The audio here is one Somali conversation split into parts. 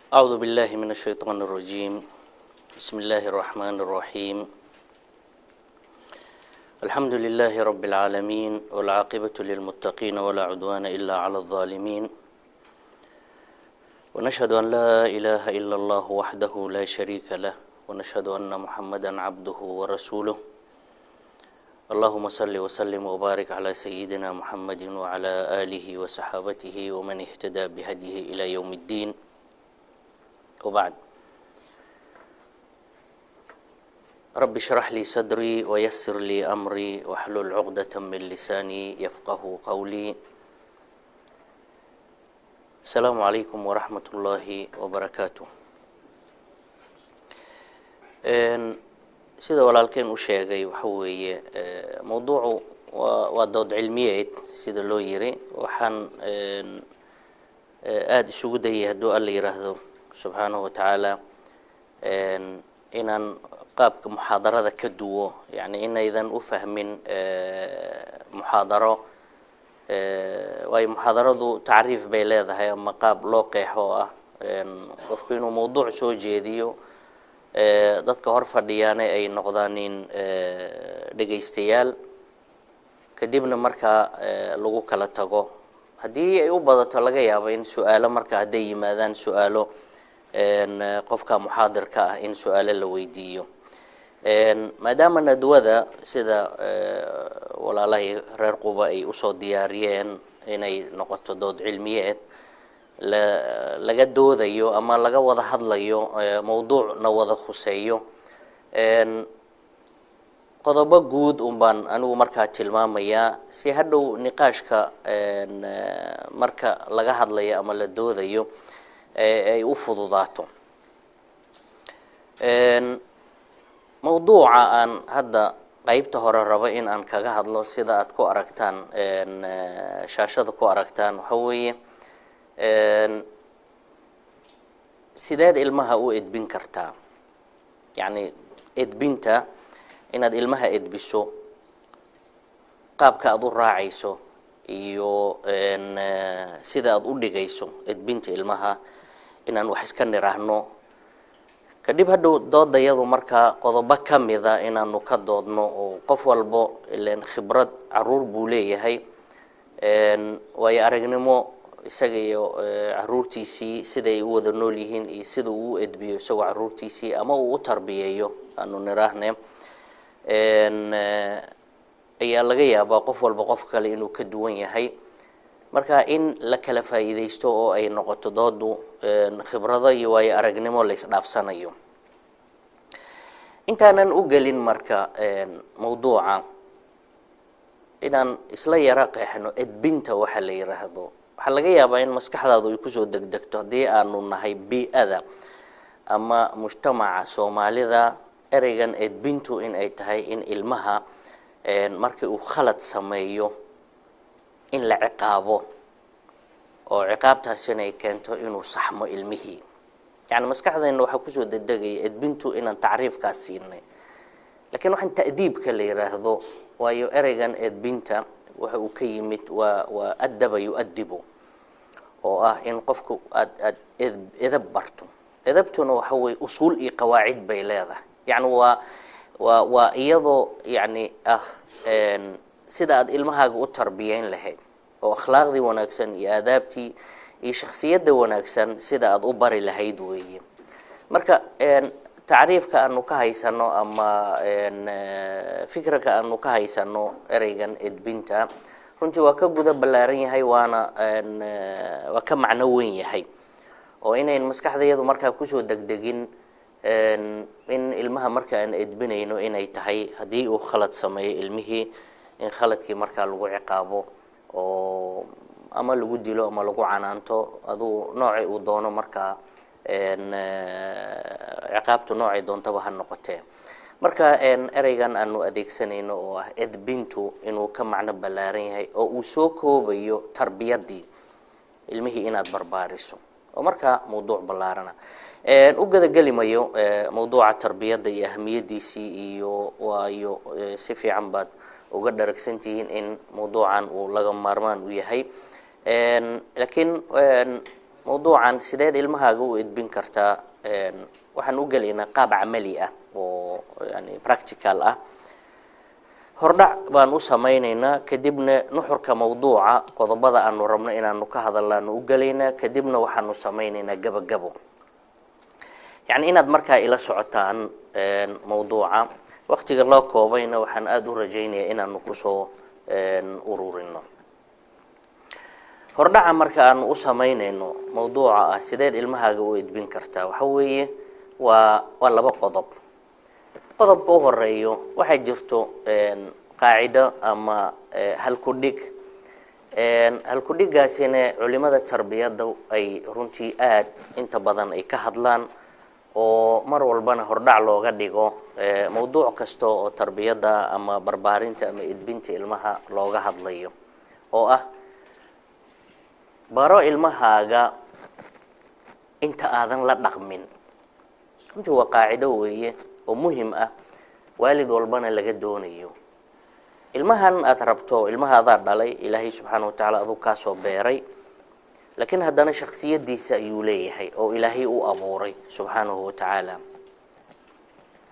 أعوذ بالله من الشيطان الرجيم. بسم الله الرحمن الرحيم. الحمد لله رب العالمين والعاقبة للمتقين ولا عدوان إلا على الظالمين، ونشهد أن لا إله إلا الله وحده لا شريك له، ونشهد أن محمدا عبده ورسوله. اللهم صل وسلم وبارك على سيدنا محمد وعلى آله وصحابته ومن اهتدى بهديه إلى يوم الدين، وبعد. رب اشرح لي صدري ويسر لي أمري واحلل عقدة من لساني يفقه قولي. السلام عليكم ورحمة الله وبركاته. sida walaalkeen u sheegay waxa weeye mawduucu waa dood cilmiyeed sida loo yiri. waxaan aad isugu dayay hadduu alla yiraahdo subxaanahu wa tacaala inaan qaabka muxaadarada ka duwo, yani inaydan u fahmin muxaadaro, waayo muxaadaradu tacriif bay leedahay ama qaab loo qeexo ah qofku inuu mawduuc soo jeediyo, dadka hor fadhiyaana ay noqdaanin dhagaystayaal, kadibna markaa lagu kala tago. haddii ay u badato laga yaabo in su'aalo markaa hadday yimaadaan su'aalo qofka muxaadirka ah in su'aalo la weydiiyo. maadaama nadwada sida walaalahay reer Quba ay usoo diyaariyeen inay noqoto dood cilmiyeed laga doodayo ama laga wada hadlayo mawduucna wada khuseeyo, qodobo guud baan anigu markaa tilmaamayaa si hadhow niqaashka marka laga hadlayo ama la doodayo ay u fududaato. mawduuca aan hadda qaybta hore rabo in aan kaga hadlo sida aad ku aragtaan shaashada ku aragtaan waxa weeye sideed ilmaha u edbin kartaa, yani edbinta inaad ilmaha edbiso, qaabka aad u raacayso iyo sida aad u dhigayso edbinta ilmaha inaan wax iska niraahno. kadib hadhow doodayadu markaa qodobo ka mida inaanu ka doodno oo qof walbo ileen khibrad caruur buu leeyahay, waayo aragnimo isaga iyo caruurtiisii siday u wada nool yihiin iyo sida uu u edbiyo isagoo caruurtiisii ama uu u tarbiyeeyo aanu niraahne ayaa laga yaabaa qof walba qof kale inuu ka duwan yahay. marka in la kala faa'iideysto oo ay noqoto doodu khibrado iyo waayo aragnimo la isdhaafsanayo. intaanan u gelin marka mawduuca inaan isla yara qeexno edbinta waxa la yiraahdo, waxa laga yaabaa in maskaxdaadu ay kusoo degdegto haddii aanu nahay bi'ada ama mujtamaca Soomaalida ereygan edbintu in ay tahay in ilmaha markii uu khalad sameeyo in la ciqaabo oo ciqaabtaasina ay keento inuu saxmo ilmihii. yani maskaxdeena waxa kusoo degdegay edbintu inaan tacriifkaas siinay, laakiin waxaan ta'diibka la yiraahdo waayo ereygan edbinta waxa uu ka yimid waa adaba yu'adibu, oo ah in qofku aad edab barto. edabtuna waxa weeye usuul iyo qawaacid bay leedahay, yani waa iyadoo yani sida aad ilmahaaga u tarbiyeyn lahayd oo akhlaaqdii wanaagsan iyo aadaabtii iyo shakhsiyadda wanaagsan sida aad u bari lahayd weeye. marka tacriifka aanu ka haysano ama fikirka aanu ka haysano ereygan edbinta runtii waa ka guda ballaaran yahay, waa ka macno weyn yahay, oo inayn maskaxdayadu markaa kusoo degdegin in ilmaha marka aan edbinayno inay tahay haddii uu khalad sameeyo ilmihii in khaladkii markaa lagu ciqaabo oo ama lagu dilo ama lagu canaanto aduu noocay uu doono markaa ciqaabtu noocay doontaba ha noqotee. marka ereygan aanu adeegsanayno oo ah edbintu inuu ka macno ballaaran yahay oo uu soo koobayo tarbiyadii ilmihii inaad barbaariso, oo markaa mawduuc ballaarana u gadagali mayo mawduuca tarbiyadda iyo ahmiyadiisii iyo waayo si fiican baad uga dharagsantihiin in mawduucan uu laga maarmaan u yahay. laakiin mawduucan sideed ilmahaaga u edbin kartaa waxaan u gelaynaa qaab camali ah oo yani practical ah hordhac baan u samaynaynaa kadibna nuxurka mawduuca qodobada aanu rabno inaanu ka hadalno u gelaynaa kadibna waxaanu samaynaynaa gabagabo yani inaad markaa ila socotaan mawduuca waqtiga loo koobayna waxaan aad u rajaynayaa inaanu ku soo ururino hordhaca marka aanu u samaynayno mawduuca ah sideed ilmahaaga u edbin kartaa waxa weeye waa laba qodob qodobka u horeeyo waxay jirto qaacido ama halkudhigaasina culimada tarbiyada ay runtii aad inta badan ay ka hadlaan oo mar walbana hordhac looga dhigo mawduuc kasta oo tarbiyada ama barbaarinta ama edbinta ilmaha looga hadlayo oo ah baro ilmahaaga inta aadan la dhaqmin runtii waa qaacido weeye oo muhiim ah waalid walbana laga doonayo ilmahan aad rabto ilmahaadaa dhalay ilaahay subxaanahu watacaala aduu kaa soo beeray laakiin haddana shakhsiyadiisa ayuu leeyahay oo ilaahay u abuuray subxaanahu watacaala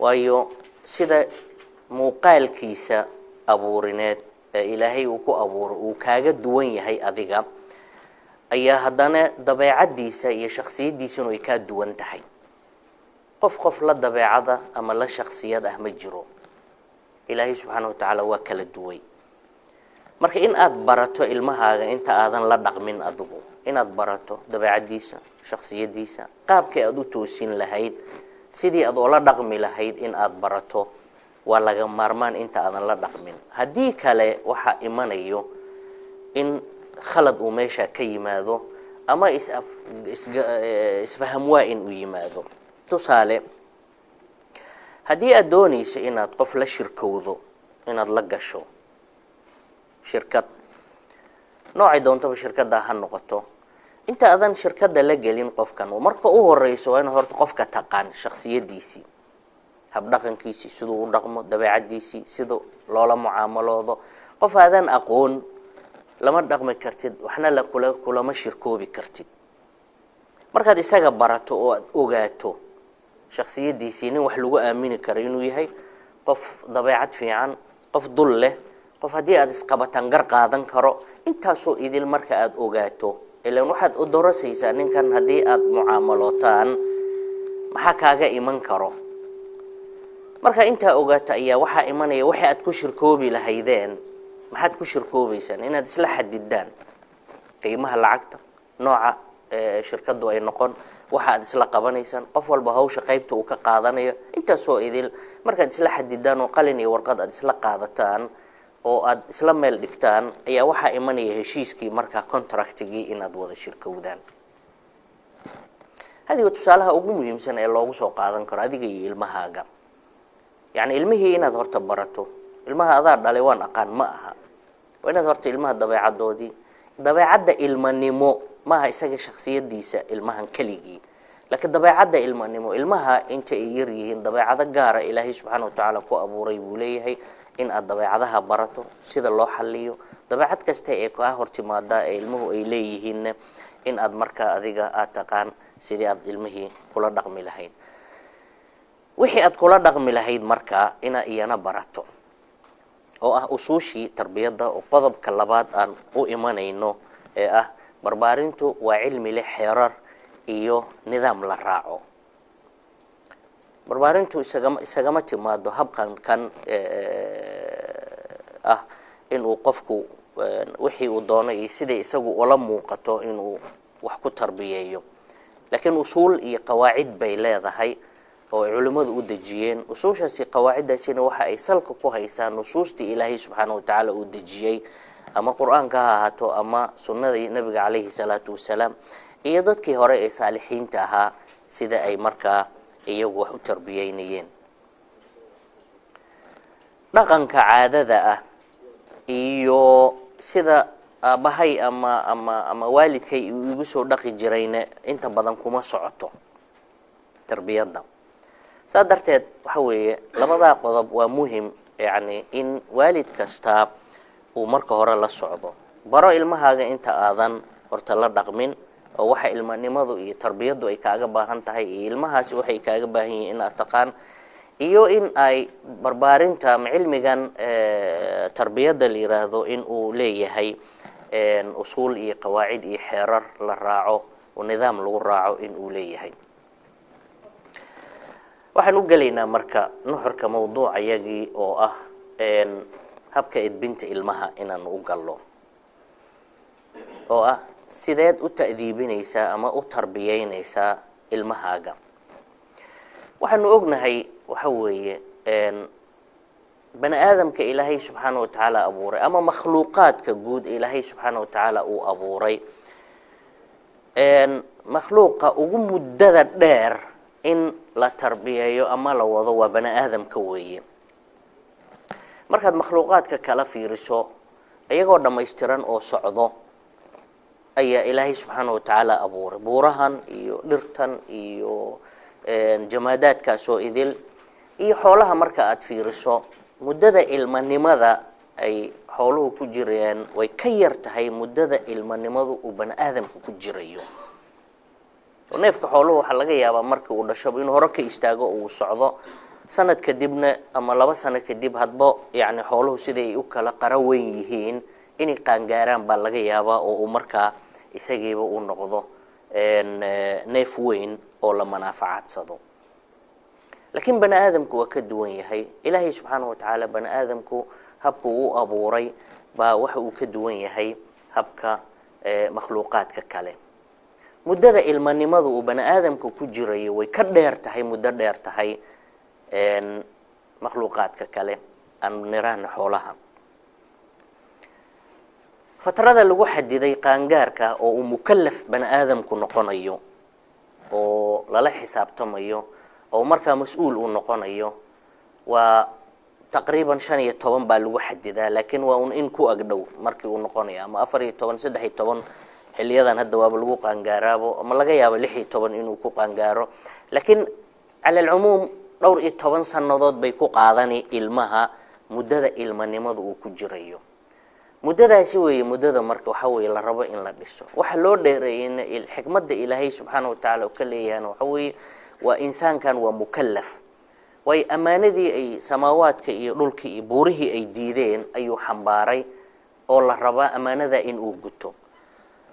waayo sida muuqaalkiisa abuurineed ee ilaahay uu ku abuuray uu kaaga duwan yahay adiga ayaa haddana dabeecadiisa iyo shakhsiyadiisuna ay kaa duwan tahay qof la dabeecada ama la shakhsiyad ah ma jiro ilaahay subxaanahu watacaala waa kala duway marka in aad barato ilmahaaga inta aadan la dhaqmin adigu inaad barato dabeecadiisa shakhsiyadiisa qaabkii aad u toosin lahayd sidii aad ula dhaqmi lahayd in aad barato waa laga maarmaan inta aadan la dhaqmin haddii kale waxa imanayo in khalad uu meesha ka yimaado ama isfaham waa in uu yimaado tusaale haddii aad doonayso inaad qof la shirkowdo inaad la gasho shirkad noocay doontaba shirkadda ha noqoto inta aadan shirkadda la gelin qofkan marka u horeyso waa inaad horta qofka taqaan shakhsiyadiisii habdhaqankiisii siduu u dhaqmo dabeecadiisii sida loola mucaamaloodo qof aadan aqoon lama dhaqmi kartid waxna kulama shirkoobi kartid markaad isaga barato oo aad ogaato shakhsiyadiisii nin wax lagu aamini karo inuu yahay qof dabeecad fiican qof dul leh qof haddii aad isqabataan gar qaadan karo intaasoo idil marka aad ogaato ilaan waxaad u dorasaysaa ninkan haddii aad mucaamalootaan maxaa kaaga iman karo marka intaa ogaato ayaa waxaa imanaya waxa aad ku shirkoobi lahaydeen maxaad ku shirkoobaysaan inaad isla xadidaan qiimaha lacagta nooca shirkadu ay noqon waxa aad isla qabanaysaan qof walba hawsha qaybta uu ka qaadanayo intaasoo idil markaad isla xadidaan oo qalin iyo warqad aad isla qaadataan oo aad isla meel dhigtaan ayaa waxaa imanaya heshiiskii markaa contractigii inaad wada shirkowdaan hadiga tusaalaha ugu muhiimsan ee loogu soo qaadan karo adiga iyo ilmahaaga yani ilmihii inaad horta barato ilmaha adaa dhalay waan aqaan ma aha waa inaad horta ilmaha dabeecadoodii dabeecadda ilmanimo maaha isaga shakhsiyadiisa ilmahan keligii laakiin dabeecadda ilmanimo ilmaha inta ay yar yihiin dabeecado gaara ilaahay subxaanahu watacaala ku abuuray buu leeyahay in aad dabeecadaha barato sida loo xaliyo dabeecad kasta ee kaa hortimaada ee ilmuhu ay leeyihiinna in aad markaa adiga aad taqaan sidii aad ilmihii kula dhaqmi lahayd wixii aad kula dhaqmi lahayd markaa inaad iyana barato oo ah usuushii tarbiyadda oo qodobka labaad aan u imanayno ee ah barbaarintu waa cilmi leh xeerar iyo nidaam la raaco barbaarintu isagama timaado habkan ah inuu qofku wixii uu doono iyo sidii isagu ula muuqato inuu wax ku tarbiyeeyo laakiin usuul iyo qawaacid bay leedahay oo culimadu u dejiyeen usuushaasi qawaacidaasina waxa ay salka ku haysaan nusuustii ilaahay subxaanahu watacaala uu dejiyey ama qur-aanka ha ahaato ama sunnadii nabiga calayhi salaatu wasalaam iyo dadkii hore ee saalixiinta ahaa sida ay markaa iyagu wax u tarbiyeynayeen dhaqanka caadada ah iyo sida aabahay ama waalidkay igu soo dhaqi jirayna inta badan kuma socoto tarbiyadda saa darteed waxa weeye labadaa qodob waa muhim yani in waalid kasta uu marka hore la socdo baro ilmahaaga inta aadan horta la dhaqmin oo waxa ilmanimadu iyo tarbiyadu ay kaaga baahan tahay iyo ilmahaasi waxay kaaga baahan yihiin inaad taqaan iyo in ay barbaarinta cilmigan tarbiyada la yiraahdo in uu leeyahay usul iyo qawaacid iyo xeerar la raaco oo nidaam lagu raaco in uu leeyahay. waxaan u galeynaa marka nuxurka mawduuca yagii oo ah habka edbinta ilmaha inaan u gallo oo ah sideed u ta'diibinaysaa ama u tarbiyeynaysaa ilmahaaga. waxaanu ognahay waxa weeye bani aadamka ilaahay subxaanahu wa tacaala abuuray ama makhluuqaadka guud ilaahay subxaanahu wa tacaala uu abuuray makhluuqa ugu muddada dheer in la tarbiyeeyo ama la wado waa bani aadamka weeye. markaad makhluuqaadka kala fiiriso iyagoo dhammaystiran oo socdo ayaa ilaahay subxaanahu wa tacaala abuuray buurahan iyo dhirtan iyo jamaadaadkaas oo idil iyo xoolaha marka aad fiiriso muddada ilmanimada ay xooluhu ku jireen way ka yar tahay muddada ilmanimadu uu bani aadamku ku jirayo. neefka xooluhu waxa laga yaabaa markii uu dhasho inuu hore ka istaago oo uu socdo sanad kadibna ama 2 sano kadib hadba yani xooluhu siday u kala qaraweyn yihiin inay qaangaaraan baa laga yaabaa oo uu markaa isagiiba uu noqdo neef weyn oo la manaafacadsado. laakiin bani aadamku waa ka duwan yahay. ilaahay subxaanahu wa tacaala bani aadamku habku uu abuuray baa waxa uu ka duwan yahay habka makhluuqaadka kale. muddada ilmanimadu uu bani aadamku ku jiray way ka dheer tahay muddo dheer tahay makhluuqaadka kale aan niraan xoolaha. fatrada lagu xadiday qaangaarka oo uu mukallaf bani aadamku noqonayo oo lala xisaabtamayo oo markaa mas'uul uu noqonayo waa taqriiban 15 baa lagu xadidaa laakiin waa in ku agdhow markii uu noqonayo ama 14 13 xiliyadan hadda waa lagu qaangaaraabo ama laga yaabo 16 inuu ku qaangaaro laakiin على العموم dhowr iyo 10 sanadood bay ku qaadani ilmaha muddada ilmanimadu uu ku jirayo. muddadaasi weeye muddada marka waxa weeye la rabo in la dhiso waxa loo dheereeyay xikmadda ilaahay subxaanahu wa tacaala oo ka leeyahay waxa weeye waa insaankan waa mukallaf way amaanadii ay samaawaadka iyo dhulka iyo buurihii ay diideen ayuu xambaaray oo la raba amaanada in uu guto.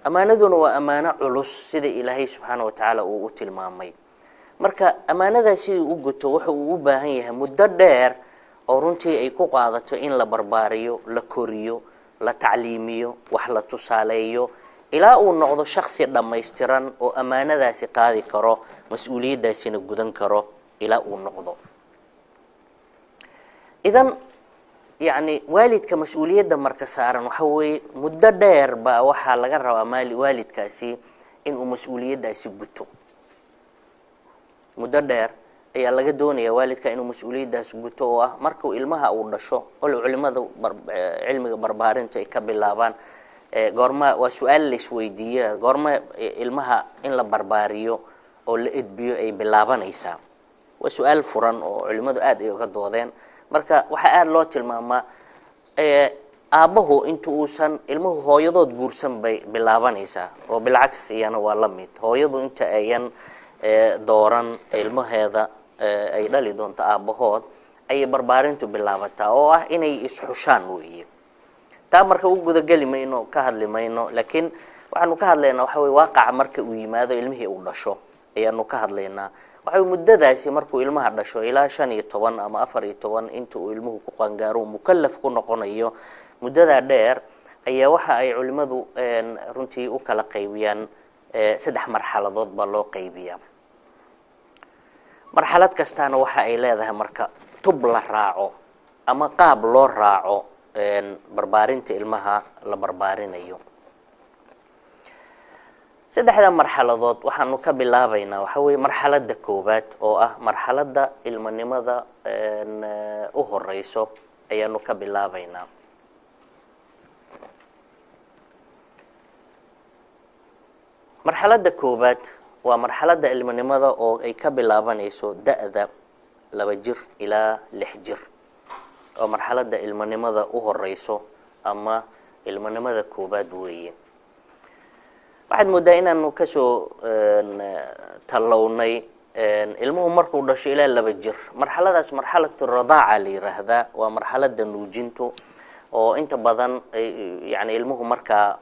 amaanaduna waa amaano culus sida ilaahay subxaanahu wa tacaala uu u tilmaamay. marka amaanadaasi uu guto waxa uu u baahan yahay muddo dheer oo runtii ay ku qaadato in la barbaariyo la koriyo la tacliimiyo wax la tusaaleeyo ilaa uu noqdo shakhsi dhammaystiran oo amaanadaasi qaadi karo mas'uuliyadaasina gudan karo ilaa uu noqdo. idan يعني والدك مسؤولية مركز سارن وحوي مدة دير بقى وحا لغا ربا مالي والد كاسي إنه مسؤولية دا سيقبتو مدة دير أي لغا دوني والدك إنه مسؤولية دا سيقبتو مركو إلمها أو الرشو ولو علماء علم بربارين تيكب اللابان غورما وسؤال لسويدية غورما إلمها إن لبرباريو أو لإدبيو أي باللابان إيسا وسؤال فران أو علماء آد إيو قدودين marka waxa aad loo tilmaamaa aabahu intuu uusan ilmuhu hooyadood guursan bay bilaabanaysaa oo bilcaks iyana waa la mid hooyadu inta ayan dooran ilmaheeda ay dhali doonto aabahood ay barbaarintu bilaabataa oo ah inay isxushaan weeye. taa marka uu guda gali mayno ka hadli mayno laakiin waxaanu ka hadlaynaa waxa weeye waaqac marka uu yimaado ilmihii uu dhasho ayaanu ka hadlaynaa. waxay muddadaasi markuu ilmaha dhasho ilaa 15 ama 14 inta uu ilmuhu ku qaangaaro mukallaf ku noqonayo muddada dheer ayaa waxa ay culimadu runtii u kala qaybiyaan 3 marxaladood ba loo qaybiyaa. marxalad kastaana waxa ay leedahay marka tub la raaco ama qaab loo raaco barbaarinta ilmaha la barbaarinayo. 3 marxaladood waxaanu ka bilaabaynaa waxa weeye marxaladda koobaad oo ah marxaladda ilmanimada u horeyso ayaanu ka bilaabaynaa. marxaladda koobaad waa marxaladda ilmanimada oo ay ka bilaabanayso da'da 2 jir ilaa 6 jir oo marxaladda ilmanimada u horeyso ama ilmanimada koobaad weeye. waxaad moodaa inaanu kasoo talownay ilmuhu markuu dhasho ilaa 2 jir marxaladaas marxalatu radaaca la yiraahdaa waa marxalada nuujintu oo inta badan yani ilmuhu marka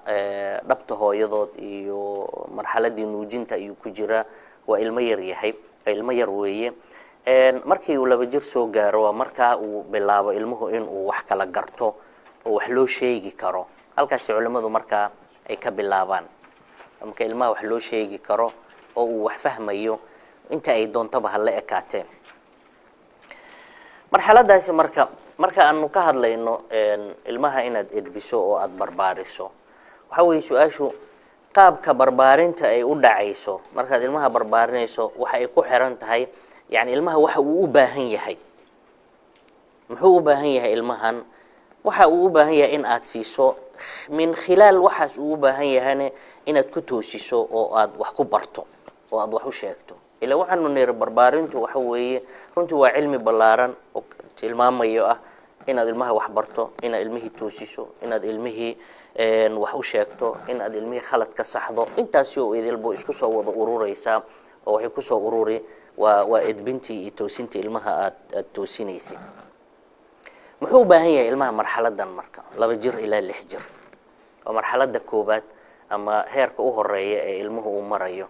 dhabta hooyadood iyo marxaladii nuujinta ayuu ku jira waa ilmo yar yahay ilmo yar weeye markii uu 2 jir soo gaaro waa marka uu bilaabo ilmuhu in uu wax kala garto oo wax loo sheegi karo halkaas culimadu marka ay ka bilaabaan marka ilmaha wax loo sheegi karo oo uu wax fahmayo inta ay doontaba hal la ekaateen marxaladaasi marka aanu ka hadlayno ilmaha inaad edbiso oo aad barbaariso waxa weey su'aashu qaabka barbaarinta ay u dhacayso markaad ilmaha barbaarinayso waxa ay ku xiran tahay yani ilmaha waxa uu u baahan yahay muxuu u baahan yahay ilmahan waxa uu u baahan yahay in aad siiso min khilaal waxaas uu u baahan yahay inaad ku toosiso oo aad wax ku barto oo aad wax u sheegto ila waxaanu neer barbaarintu waxa weeye runtii waa cilmi ballaaran oo tilmaamayo ah inaad ilmaha wax barto inaad ilmihii toosiso inaad ilmihii wax u sheegto inaad ilmihii khalad ka saxdo intaas oo idilbo isku soo wada ururaysa oo waxay ku soo ururi waa edbintii iyo toosinta ilmaha aad toosinaysid muxuu u baahan yahay ilmaha marxaladan marka 2 jir ilaa 6 jir oo marxalada koobaad ama heerka u horeeya ee ilmuhu uu marayo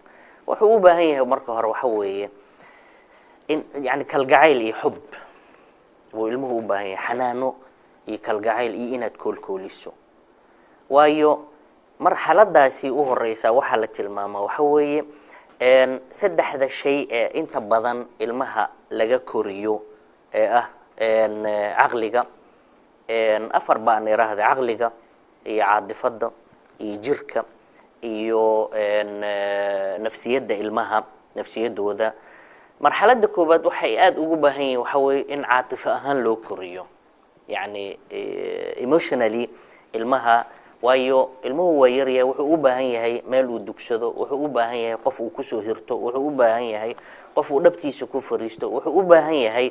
wuxuu u baahan yahay marka hore waxa weeye in yani kalgacayl iyo xub oo ilmuhu u baahan yahay xanaano iyo kalgacayl iyo inaad koolkooliso waayo marxaladaasi u horeysa waxa la tilmaamaa waxa weeye saddexda shay ee inta badan ilmaha laga koriyo ee ah aqliga afar baan yiraahdaa aqliga iyo caadifada iyo jirka iyo nafsiyada ilmaha nafsiyadooda marxalada koobaad waxay aad ugu baahan yihiin waxa weey in caatifo ahaan loo koriyo yani emotionally ilmaha waayo ilmuhu waa yar yahay wuxuu u baahan yahay meel uu dugsado wuxuu u baahan yahay qof uu ku soo hirto wuxuu u baahan yahay qof uu dhabtiisa ku fariisto wuxuu u baahan yahay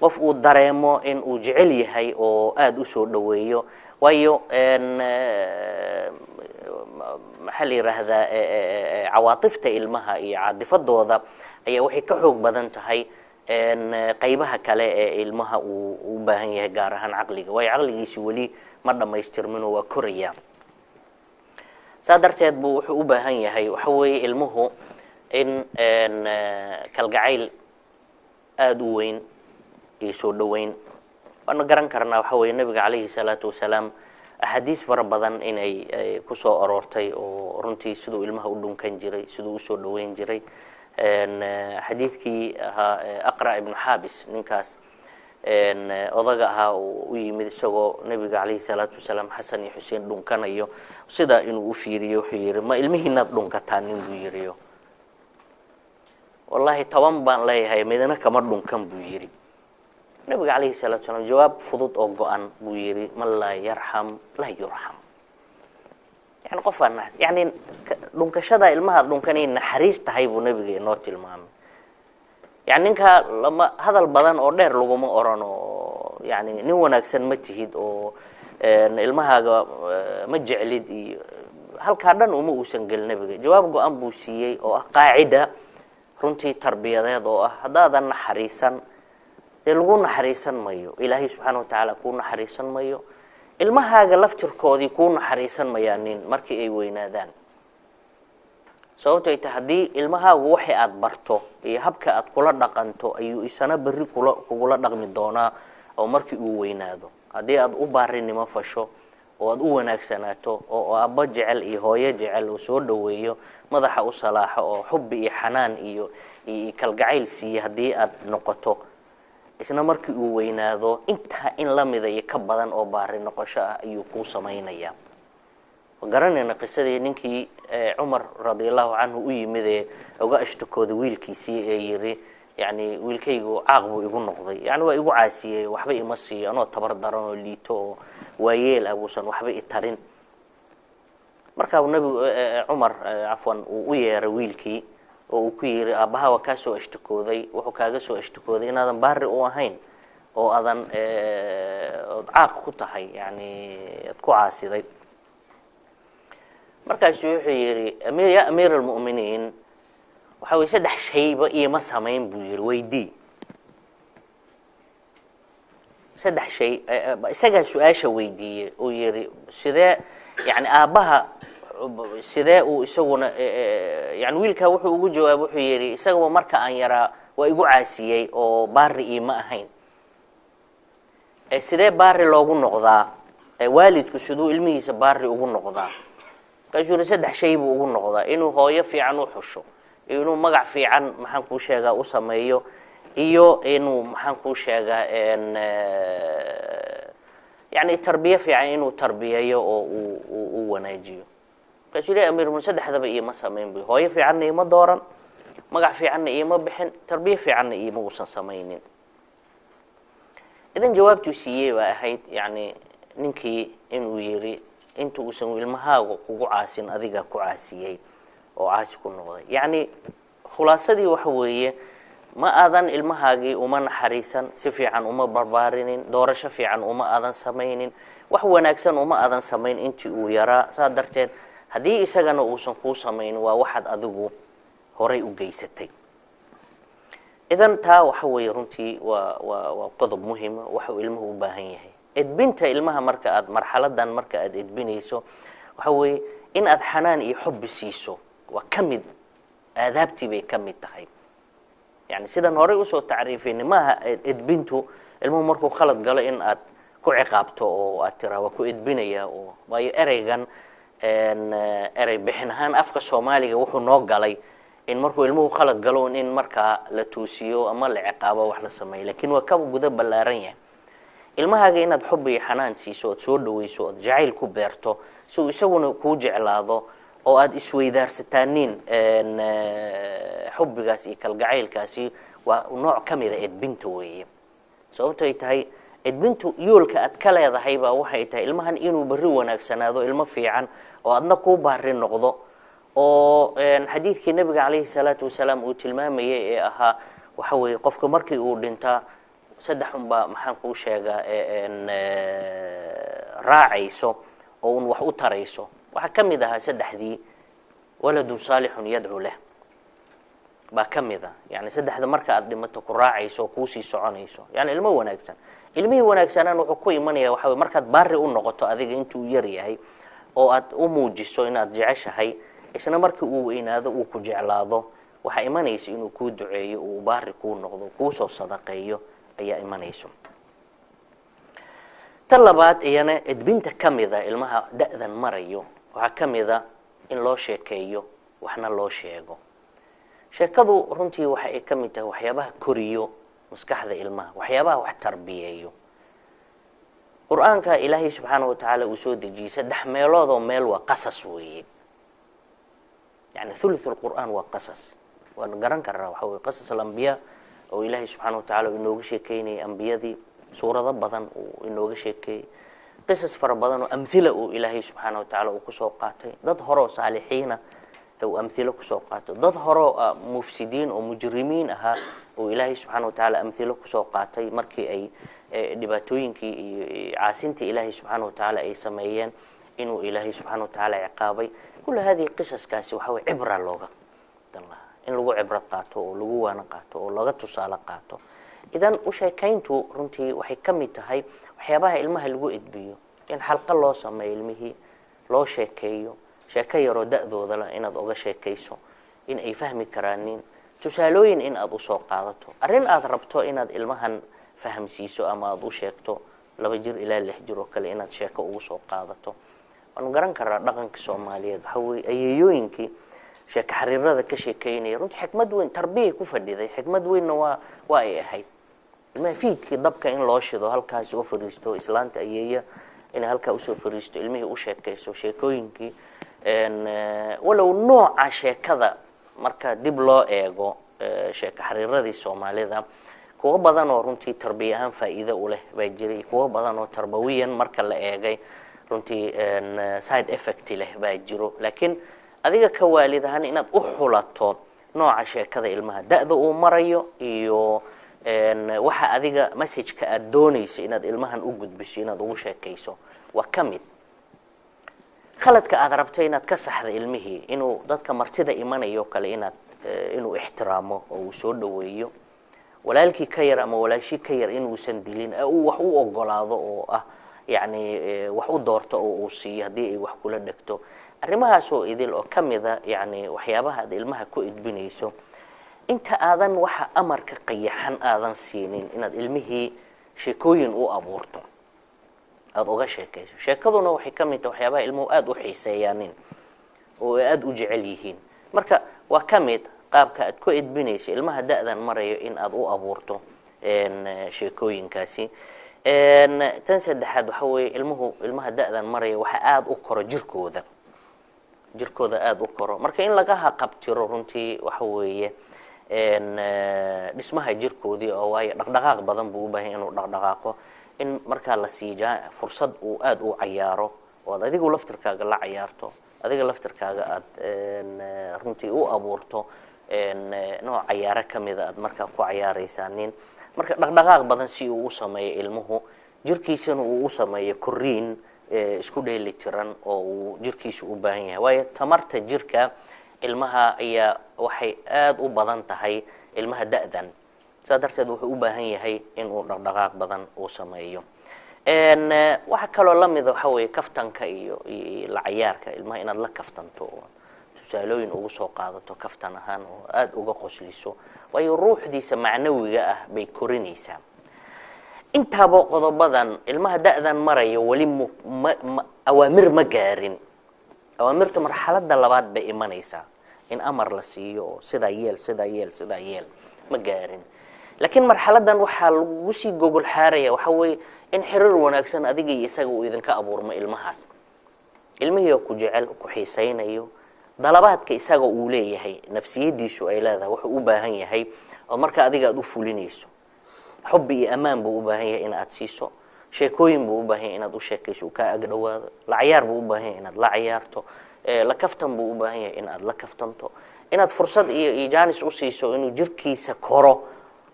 qof uu dareemo in uu jecel yahay oo aad u soo dhaweeyo waayo maxal yiraahdaa cawaatifta ilmaha iyo caadifadooda ayaa waxay ka xoog badan tahay qaybaha kale ee ilmaha uu u baahan yahay gaar ahaan aqliga waayo aqligiisa wali ma dhameystirmin oo waa koraya saadarteed buu wuxuu u baahan yahay waxa weeye ilmuhu in kalgacayl aad u weyn iyo soo dhaweyn waana garan karnaa waxa weeye nabiga kaleeyhi salaatu wasalaam ahadiis fara badan inay ku soo aroortay oo runtii sidoo ilmaha u dhunkan jiray sidoo u soo dhaweyn jiray xadiidkii aqra ibn habis ninkaas odaga ahaa u yimid isagoo nabiga kaleeyhi salaatu wasalaam xasan iyo xuseen dhunkanayo sida inuu u fiiriyo wuxuu yiri ma ilmihiinaad dhunkataan inuu yiriyo wallahi 10 baan leeyahay midna kama dhunkan buu yiri nabiga kaleeyhi salaatu wasalaam jawaab fudud oo go'an buu yiri ma la yarham la yurham يعني قفنا يعني dhunkashada ilmaha dhunkanay naxariis tahay buu nabiga inoo tilmaamay يعني ninka lama hadal badan oo dheer laguma orano يعني nin wanaagsan ma tihid oo ilmahaaga ma jeclid iyo halka dhan uma uusan gal nabiga jawaab go'an buu siiyay oo ah qaacida runtii tarbiyadeed oo ah hadaadan naxariisan lagu naxariisan mayo ilaahay subhanahu wa ta'ala ku naxariisan mayo ilmahaaga laftirkoodii ku naxariisan mayaanin markii ay weynaadaan sababtoo ay tahay hadii ilmahaagu waxay aad barto iyo habka aad kula dhaqanto ayuu isana bari kula dhaqmi doonaa oo markii uu weynaado hadii aad u baarinimo fasho oo aad u wanaagsanaato oo aabba jecel iyo hooyo jecel oo soo dhaweeyo madaxa u salaaxo oo xub iyo xanaan iyo kalgacayl siiyo hadii aad noqoto isna markii uu weynaado inta in la mid ah ka badan oo baarin noqosho ah ayuu ku sameeynaya garanayna qisadii ninkii Umar radiyallahu anhu u yimid uga ashtakooda wiilkiisii ee yiri yani wiilkaygu caaq buu igu noqday yani waa igu caasiyay waxba ima siiyo anoo tabar daran oo liito waayeel abuusan waxba i tarin marka uu nabi Umar afwan uu yeeray wiilkii oo uu ku yiri aabaha waa ka soo ashtakooday wuxuu kaaga soo ashtakooday inaadan baari u ahayn oo adan caaq ku tahay yani ad ku caasiday markaasuu wuxuu yidhi ya amiir almu'miniin waxa way saddex shayba iima samayn buu yidhi weydii saddex shay isagaa su-aasha weydiiyey uu yidhi sidee yani aabbaha sidee uu isaguna yani wiilkaa wuxuu ugu jawaabay wuxuu yidhi isagaba marka aan yaraa waa igu caasiyey oo baari iima ahayn sidee baari loogu noqdaa waalidku siduu ilmihiisa baari ugu noqdaa markaasuu yidhi saddex shay buu ugu noqdaa inuu hooyo fiican u xusho inuu magac fiican maxaan kuu sheegaa u sameeyo iyo inuu maxaan kuu sheegaa yani tarbiya fiican inuu tarbiyeeyo oo uu wanaajiyo markaasuu yidhi amiirmu saddexdaba iima samayn bu hooyo fiicanna iima dooran magac fiicanna iima bixin tarbiya fiicanna iima uusan samaynin idan jawaabtuu siiyey baa ahayd yani ninkii inuu yidhi inta uusan ilmahaaga kugu caasin adiga ku caasiyey oo caasi ku noqday yani khulaasadii waxa weeye ma aadan ilmahaagii uma naxariisan si fiican uma barbaarinin doorasho fiican uma aadan samaynin wax wanaagsan uma aadan samayn intii uu yaraa saa darteed haddii isagana uusan kuu samaynin waa waxaad adigu horay u geysatay idan taa waxa weeye runtii waa qodob muhiima waxa uu ilmuhu u baahan yahay edbinta ilmaha marka aad marxaladan marka aad edbinayso waxa weeye in aad xanaan iyo xubbi siiso waa ka mid aadaabtii bay ka mid tahay yani sidan horey usoo tacriifini maaha edbintu ilmuhu markuu khalad galo in aad ku ciqaabto oo aad tiraa waa ku edbinaya oo waayo ereygan erey bixin ahaan afka soomaaliga wuxuu noo galay in markuu ilmuhu khalad galo in markaa la toosiyo ama la ciqaabo wax la sameeyo laakiin waa ka guda ballaaran yahay ilmahaaga inaad xubbi iyo xanaan siiso ood soo dhawayso ood jacayl ku beerto si uu isaguna kuu jeclaado oo aad isweydaarsataan xubbigaas iyo kalgacaylkaasi waa nooc ka mida edbinta weeye sababtay tahay edbintu yoolka aad ka leedahay baa waxay tahay ilmahan inuu berri wanaagsanaado ilmo fiican oo adna kuu baari noqdo oo xadiidkii nabiga calayhi salaatu wasalaam uu tilmaamayay ee ahaa waxa weeye qofka markii uu dhintaa saddex unbaa maxaan kuu sheegaa raacayso oo un wax u tarayso waxaa ka mid ahaa saddexdii waladun saalixun yadcu leh baa ka mid a yani saddexda marka aad dhimato ku raacayso oo kuusii soconayso yani ilmo wanaagsan ilmihii wanaagsanaan wuxuu ku imanaya waxa wey markaad baari u noqoto adiga intuu yar yahay oo aad u muujiso inaad jeceshahay isna markii uu weynaado uu ku jeclaado waxaa imanaysa inuu kuu duceeyo uu baari kuu noqdo kuusoo sadaqeeyo ayaa imanayso tan labaad iyana edbinta ka mida ilmaha da'dan marayo waxaa ka mida in loo sheekeeyo waxna loo sheego sheekadu runtii waxa ay ka mid tahay waxyaabaha koriyo maskaxda ilmaha waxyaabaha wax tarbiyeeyo qur-aanka ilaahay subxaanahu watacaala uu soo dejiyey saddex meelood oo meel waa qasas weeye yani thuluth alqur'aan waa qasas waan garan karaa waxa weeye qasas alambiyaa oo ilaahay subxaanahu watacaala uu inooga sheekeynayay ambiyadii suurado badan uu inooga sheekeeyey qisas fara badan oo amhila uu ilaahay subxaanahu watacaala uu kusoo qaatay dad hore oo saalixiina uu amhilo kusoo qaato dad hore mufsidiin oo mujrimiin ahaa oo ilaahay subxaanahu watacaala amhilo kusoo qaatay markii ay dhibaatooyinkii iyo caasintii ilaahay subxaanahu watacaala ay sameeyeen inuu ilaahay subxaanahu watacaala ciqaabay kul hadihi qisaskaasi waxa way cibra looga dan lahaa in lagu cibro qaato oo lagu waana qaato oo laga tusaale qaato idan u sheekayntu runtii waxay ka mid tahay waxyaabaha ilmaha lagu edbiyo in xalqa loo sameeyo ilmihii loo sheekeeyo sheeko yaroo da'dooda la inaad uga sheekayso in ay fahmi karaanin tusaalooyin in aad usoo qaadato arrin aad rabto inaad ilmahan fahamsiiso ama aad u sheegto 2 jir ilaa 6 jir oo kale inaad sheeko ugu soo qaadato waan garan karaa dhaqanka Soomaaliyeed waxa weeye ayeeyooyinkii sheeko xariirada ka sheekeynaya runtii xikmad weyn tarbiya ku fadhiday xikmad weynna waa ay ahayd ilmaha fiidkii dabka in loo shido halkaas oo fariisto islaanta ayeeya in halka u soo fariisto ilmihii u sheekayso sheekooyinkii walow nooca sheekada marka dib loo eego sheeko xariiradii Soomaalida kuwa badan oo runtii tarbiya ahaan faa'iido u leh baa jiray kuwa badan oo tarbawiyan marka la eegay runtii side effect leh baa jiro laakiin adiga ka waalid ahaan inaad u xulato nooca sheekada ilmaha da'da uu marayo iyo waxa adiga message-ka aad doonayso inaad ilmahan u gudbiso inaad ugu sheekayso waa kamid khaladka aad rabto inaad ka saxdo ilmihii inuu dadka martida imanayo kale inaad inuu ixtiraamo oo uu soo dhaweeyo walaalkii ka yar ama walaashii ka yar inuusan dilin uu wax u ogolaado oo ah yani wax u doorto oo uu siiyo haddii ay wax kula dhegto arrimahaas oo idil oo kamida yani waxyaabaha aad ilmaha ku idbinayso inta aadan waxa amarka qayaxan aadan siinin inaad ilmihii sheekooyin u abuurto aad uga sheekayso sheekaduna waxay kamid tahay waxyaabaha ilmuhu aad u xiiseeyaan oo aad u jecel yihiin marka waa kamid qaabka aad ku idbinayso ilmaha da'dan marayo in aad u abuurto sheekooyinkaasi tan saddexaad waxa weeye ilmaha da'dan marayo waxa aad u koro jirkooda aad u koro marka in laga haqabtiro runtii waxa weeye dhismaha jirkoodii oo waayo dhaqdhaqaaq badan buu u baahan inuu dhaqdhaqaaqo in marka la siiyo fursad uu aad u ciyaaro oo adigu laftirkaaga la ciyaarto adiga laftirkaaga aad runtii u abuurto nooc ciyaaro kamida aad markaa ku ciyaaraysaaniin marka dhaqdhaqaaq badan si uu u sameeyo ilmuhu jirkiisana uu u sameeyo koriin isku dheeli tiran oo uu jirkiisu u baahan yahay waayo tamarta jirka ilmaha ayaa waxay aad u badan tahay ilmaha da'dan sadarteed wuxuu u baahan yahay in uu dhaqdhaqaaq badan uu sameeyo waxa kaloo la mid waxa weeye kaftanka iyo la ciyaarka ilmaha inaad la kaftanto tusaalooyin ugu soo qaadato kaftan ahaan oo aad uga qosliso waayo ruuxdiisa macnawiga ah bay korinaysaa intaaba qodobadan ilmaha da'dan maraya wali awaamir ma gaarin awaamirtu marxaladda labaad bay imanaysaa in amar la siiyo sida yeel ma gaarin laakiin marxaladan waxaa lagu sii gogol xaaraya waxa weeye in xiriir wanaagsan adiga iyo isaga uu idinka abuurmo ilmahaas ilmihii ku jecel ku xiisaynayo dalabaadka isaga uu leeyahay nafsiyadiisu ay leedahay wuxuu u baahan yahay oo marka adiga aad u fulinayso xubbi iyo amaan buu u baahan yahay in aad siiso sheekooyin buu u baahan yahay inaad u sheekayso ka ag dhawaado la ciyaar buu u baahan yahay inaad la ciyaarto la kaftan buu u baahan yahay in aad la kaftanto inaad fursad iyo jaanis u siiso inuu jirkiisa koro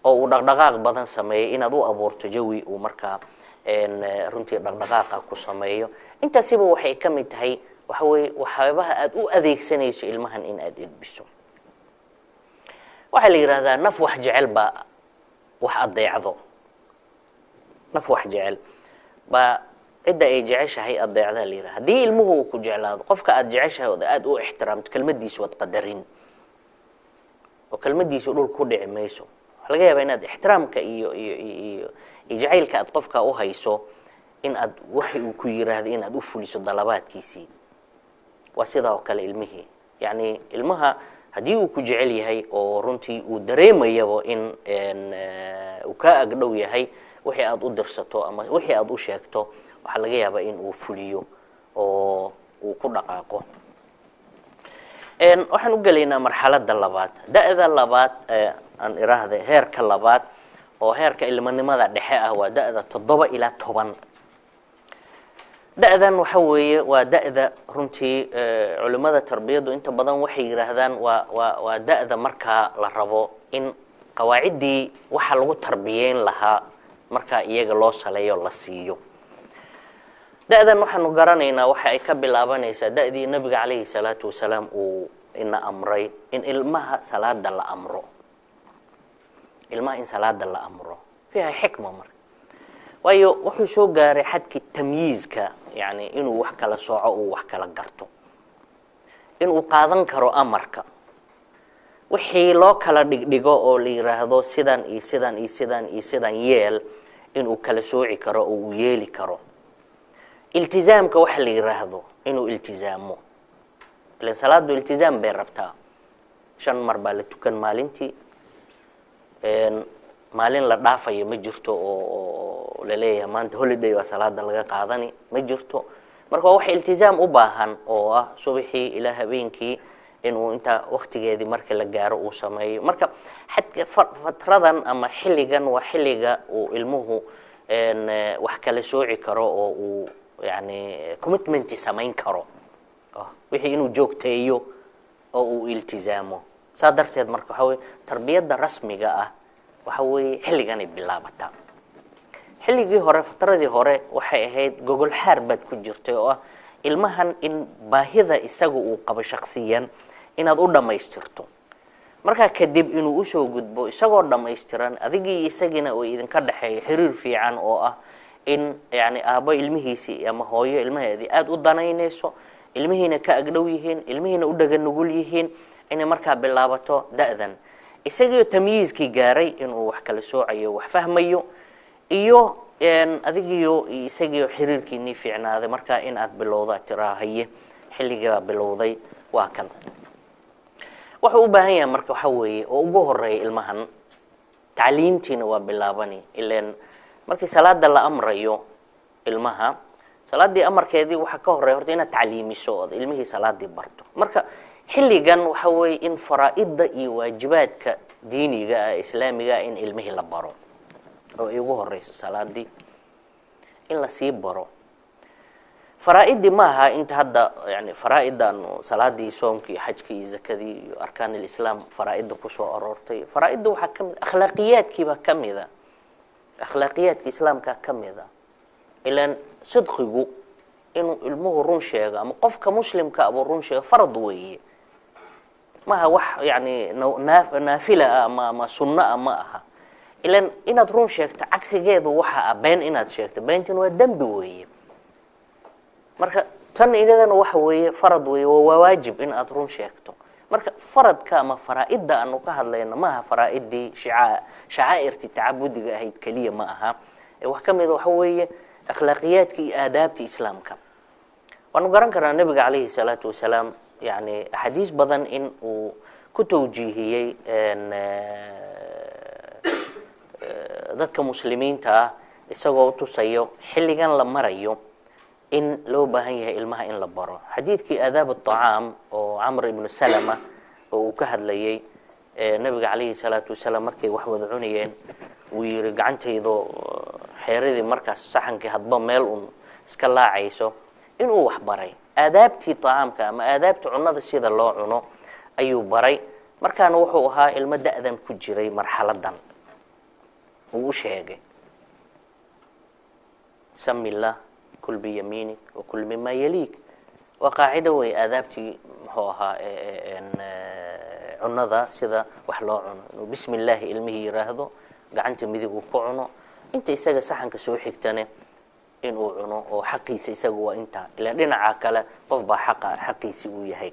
oo uu dhaqdhaqaaq badan sameeyo inaad u abuurto jawi uu markaa runtii dhaqdhaqaaqa ku sameeyo intaasiba waxay ka mid tahay waxa weeye waxyaabaha aad u adeegsanayso ilmahan in aad edbiso waxaa la yidhaahdaa naf wax jecel baa wax adeecdo naf wax jecel baa cidda ay jeceshahay adeecdaa la yidhaha haddii ilmuhu uu ku jeclaado qofka aad jeceshahay oo aad u ixtiraamto kelmadiisu waad qadarin oo kelmadiisu dhulka ku dhici mayso waxaa laga yaabaa inaad ixtiraamka iyo jacaylka aad qofka u hayso in aad waxa uu ku yiraahdo in aad u fuliso dalabaadkiisii waa sidaa oo kale ilmihii yani ilmaha haddii uu ku jecel yahay oo runtii uu dareemayabo in uu ka agdhow yahay wixii aad u dirsato ama wixii aad u sheegto waxaa laga yaabaa in uu fuliyo oo uu ku dhaqaaqo waxaan u gelaynaa marxaladda labaad da'da labaad aan iraahday heerka labaad oo heerka ilmanimada dhexe ah waa da'da 7 ilaa 10 da'dan waxa weeye waa da'da runtii culimada tarbiyadu inta badan waxay yiraahdaan waa da'da marka la rabo in qawaacidii waxa lagu tarbiyeyn lahaa marka iyaga loo saleeyo la siiyo da'dan waxaanu garanaynaa waxa ay ka bilaabanaysaa da'dii nabiga calayhi salaatu wasalaam uu ina amray in ilmaha salaada la amro ilmaha in salaada la amro fiiha xikma marka waayo wuxuu soo gaaray xadkii tamyiizka yani inuu wax kala sooco uu wax kala garto inuu qaadan karo amarka wixii loo kala dhigdhigo oo la yiraahdo sidan iyo sidan iyo sidan iyo sidan yeel inuu kala sooci karo oo uu yeeli karo iltizaamka waxa la yiraahdo inuu iltizaamo ilaan salaadu iltizaam bay rabtaa 5 mar baa la tukan maalintii maalin la dhaafayo ma jirto oo la leeyahay maanta holiday waa salaada laga qaadani ma jirto marka wax iltizaam u baahan oo ah subaxii ilaa habeenkii inuu inta waqtigeedii marka la gaaro uu sameeyo marka xadka fatradan ama xilligan waa xilliga uu ilmuhu wax kala sooci karo oo uu yani commitment samayn karo wixii inuu joogteeyo oo uu iltizaamo saadarteed marka waxa weeye tarbiyada rasmiga ah waxa weeye xilligan ay bilaabataa xilligii hore fatradii hore waxay ahayd gogol xaar baad ku jirtay oo ah ilmahan in baahida isagu uu qabo shakhsiyan inaad u dhamaystirto marka kadib inuu u soo gudbo isagoo dhamaystiran adigii isagina oo idinka dhaxeeyo xiriir fiican oo ah in yani aabo ilmihiisi ama hooyo ilmaheedii aad u danaynayso ilmihiina ka agdhow yihiin ilmihiina u dhagan nugul yihiin inay markaa bilaabato da'dan isagoo tamyiizkii gaaray inuu wax kala soocayo wax fahmayo iyo adigiyo isagoo xiriirkiinii fiicnaaday markaa in aad bilowda tiraahaye xilligaa bilowday waa kan wuxuu u baahan yahay marka waxa weeye oo ugu horeeya ilmahan tacliimtiina waa bilaabani ileen markii salaada la amrayo ilmaha salaadii amarkeedii waxa ka horeeya horta inaad tacliimiso oo ilmihii salaadii barto marka xilligan waxa weeye in faraa'idda iyo waajibaadka diiniga ah islaamiga in ilmihii la baro oo ay ugu horeyso salaadii in la sii baro faraa'idii maaha inta hadda yani faraa'idan salaadii soomkii xajkii zakadii iyo arkaan islaam faraa'idda ku soo aroortay faraa'idda waxa kamid akhlaaqiyaadkiiba kamida akhlaaqiyaadka islaamka kamida ilaan sidqigu inuu ilmuhu run sheego ama qofka muslimka aba run sheego farad weeye maaha wax yani naafila ama sunna ma aha ilaan inaad run sheegto cagsigeedu waxa been inaad sheegto beentin waa dambi weeye marka tan inadana waxa weeye farad weeye waa waajib in aad run sheegto marka faradka ama faraa'idda aanu ka hadlayna maaha faraa'idii shacaa'irtii tacabudiga ahayd kaliya ma aha wax kamid waxa weeye akhlaaqiyaadka iyo aadaabta islaamka waanu garan karnaa nabiga calayhi salaatu wasalaam yani axaadiis badan in uu ku tawjiihiyey dadka muslimiinta ah isagoo u tusayo xilligan la marayo in loo baahan yahay ilmaha in la baro xadiidkii aadaab الطacaam oo camr ibnu salama oo uu ka hadlayay nabiga calayhi salaatu wasalaam markay wax wada cunayeen uu yiri gacantaydo xeeradii markaas saxankii hadba meel un iska laacayso inuu wax baray aadaabtii طacaamka ama aadaabtii cunada sida loo cuno ayuu baray markaana wuxuu ahaa ilmo da'dan ku jiray marxaladan uu u sheegay sami illah kul biyamiinik wakul mima yaliik waa qaacido wey aadaabtii muxuu ahaa cunada sida wax loo cuno inuu bismi illaahi ilmihii yiraahdo gacanta midig uu ku cuno inta isaga saxanka soo xigtane inuu cuno oo xaqiisa isaga waa inta ilaa dhinaca kale qof baa xaqiisi uu yahay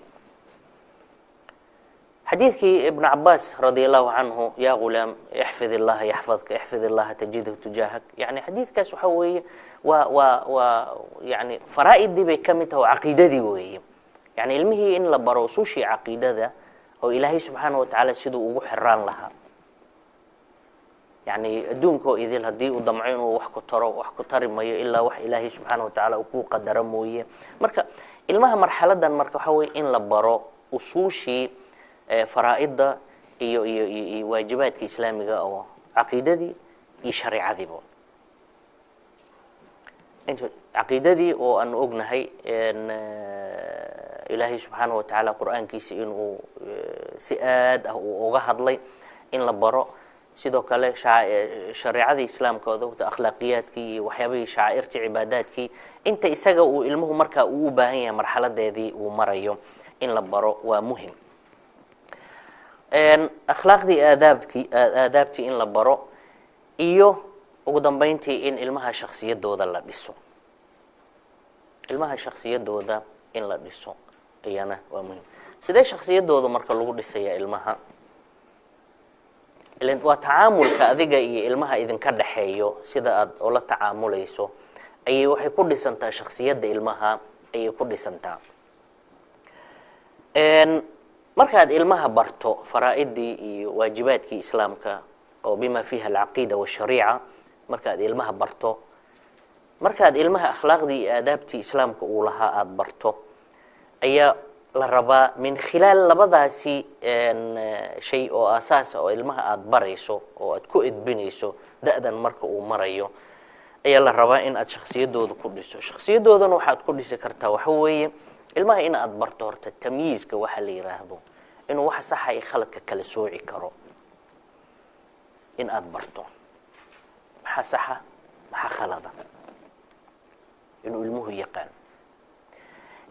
xadiidkii ibn Abbas radiyallahu anhu ya gulaam ihfaz Allah yahfazka ihfaz Allah tajidhu tujahak yani xadiidkaas waxa weeye waa yani faraa'idii bay kamid tahay aqeedadii weeye yani ilmihii in la baro suushi aqeedada oo ilaahay subhanahu wa ta'ala sidoo ugu xiraan lahaa yani adduunka idil hadii uu damco inuu wax ku taro wax ku tari mayo ilaa wax ilaahay subhanahu wa ta'ala ku qadaro mooyee marka ilmaha marxaladan marka waxa weeye in la baro usuushi faraa'idda iyo waajibaadka islaamiga oo aqeedadii iyo shariicadiiba inta aqeedadii oo aan ognahay ilaahay subhanahu wa ta'ala quraankiisa inuu si aad ah uga hadlay in la baro sidoo kale shariicada islaamka oo akhlaaqiyaadkii iyo waxyaabihii shaa'irtii cibaadaadkii inta isaga uu ilmuhu marka uu u baahan yahay marxaladeedii uu marayo in la baro waa muhiim akhlaaqdii aadaabtii in la baro iyo ugu dambeyntii in ilmaha shakhsiyadooda la dhiso ilmaha shakhsiyadooda in la dhiso ayana waa muhiim sidee shakhsiyadooda marka lagu dhisaya ilmaha ilaan waa tacaamulka adiga iyo ilmaha idinka dhaxeeyo sida aad ula tacaamulayso ayay waxay ku dhisantaa shakhsiyadda ilmaha ayay ku dhisantaa markaad ilmaha barto faraa'idii iyo waajibaadkii islaamka oo bima fiha al-aqeeda wa shariica markaad ilmaha barto markaad ilmaha akhlaaqdii iyo aadaabtii islaamka uu lahaa aad barto ayaa la rabaa min khilaal labadaasi shay oo asaas oo ilmaha aad barayso oo aad ku edbinayso da'dan marka uu marayo ayaa la rabaa in aad shakhsiyadooda ku dhiso shakhsiyadoodana waxaad ku dhisi kartaa waxa weeye ilmaha in aad barto horta tamyiizka waxa la yiraahdo inuu wax sax ah iyo khaladka kala sooci karo in aad barto waxa sax ah waxa khalada inuu ilmuhu yaqaan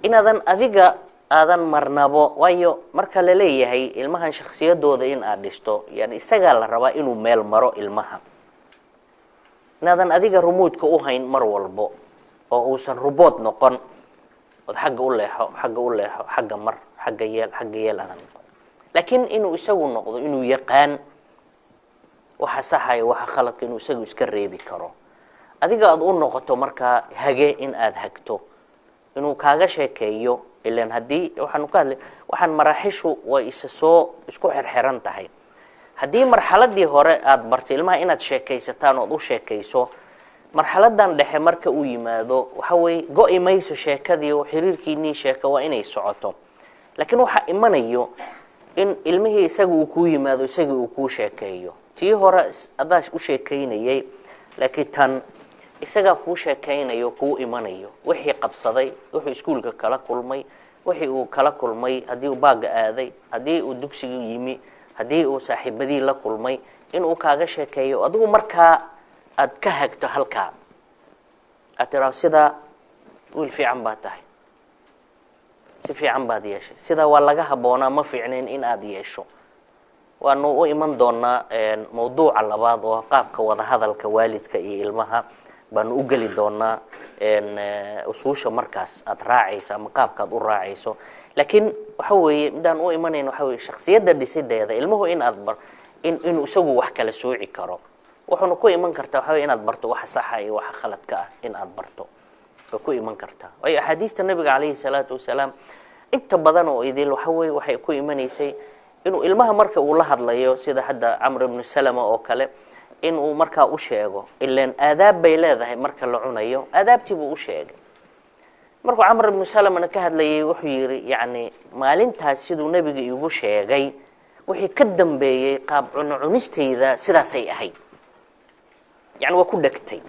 inaadan adiga aadan marnabo waayo marka la leeyahay ilmahan shakhsiyadooda in aad dhisto yani isaga la rabaa inuu meel maro ilmaha inaadan adiga rumuudka u hayn mar walbo oo uusan robot noqon wad xagga u leexo xagga mar xagga yeel adan laakiin inuu isagu noqdo inuu yaqaan waxa saxay waxa khaladka inuu isagu iska reebi karo adiga aad u noqoto marka hage in aad hagto inuu kaaga sheekeeyo ilaan hadii waxaan maraaxishu way isku xirxiran tahay hadii marxaladii hore aad bartay ilmaha inaad sheekaysataan oo u sheekayso marxaladan dhexe marka uu yimaado waxa way go'imayso sheekadii oo xiriirkiinii sheeka waa inay socoto laakiin waxa imanayo in ilmihii isagu uu ku yimaado isagu uu ku sheekeeyo tii hore adaas u sheekeynayay laakiin tan isaga ku sheekeynayo ku imanayo wixii qabsaday wuxuu iskuulka kala kulmay wixii uu kala kulmay hadii uu baaga aaday hadii uu dugsiga yimi hadii uu saaxiibadii la kulmay in uu kaaga sheekeeyo adigu markaa aad ka hagto halka atira sida wiil fiican baa tahay si fiican baad yeeshay sida waa laga haboona ma fiicneen in aad yeesho waanu u iman doonaa mawduuca labaad oo qaabka wada hadalka waalidka iyo ilmaha baan u gali doonaa usuusha markaas aad raacayso ama qaabka aad u raacayso laakiin waxa weeye midaan u imanayno waxa weeye shakhsiyadda dhisideeda ilmuhu in aad inuu isagu wax kala sooci karo wuxuuna ku iman kartaa waxa weeye inaad barto waxa sax ah iyo waxa khaladka ah in aad barto way ku iman kartaa way ahadiista nabiga kaleey salaatu wasalaam inta badan oo idil waxa weeye waxay ku imanaysay inuu ilmaha marka uu la hadlayo sida hadda Amr ibn Salama oo kale inuu marka u sheego ilaan aadaab bay leedahay marka la cunayo aadaabtii buu u sheegay markuu Amr ibn Salama ka hadlayay wuxuu yiri yaani maalintaas sidoo nabiga igu sheegay wixii ka dambeeyay qaab cunistayda sidaasay ahayd yaani waa ku dhagtay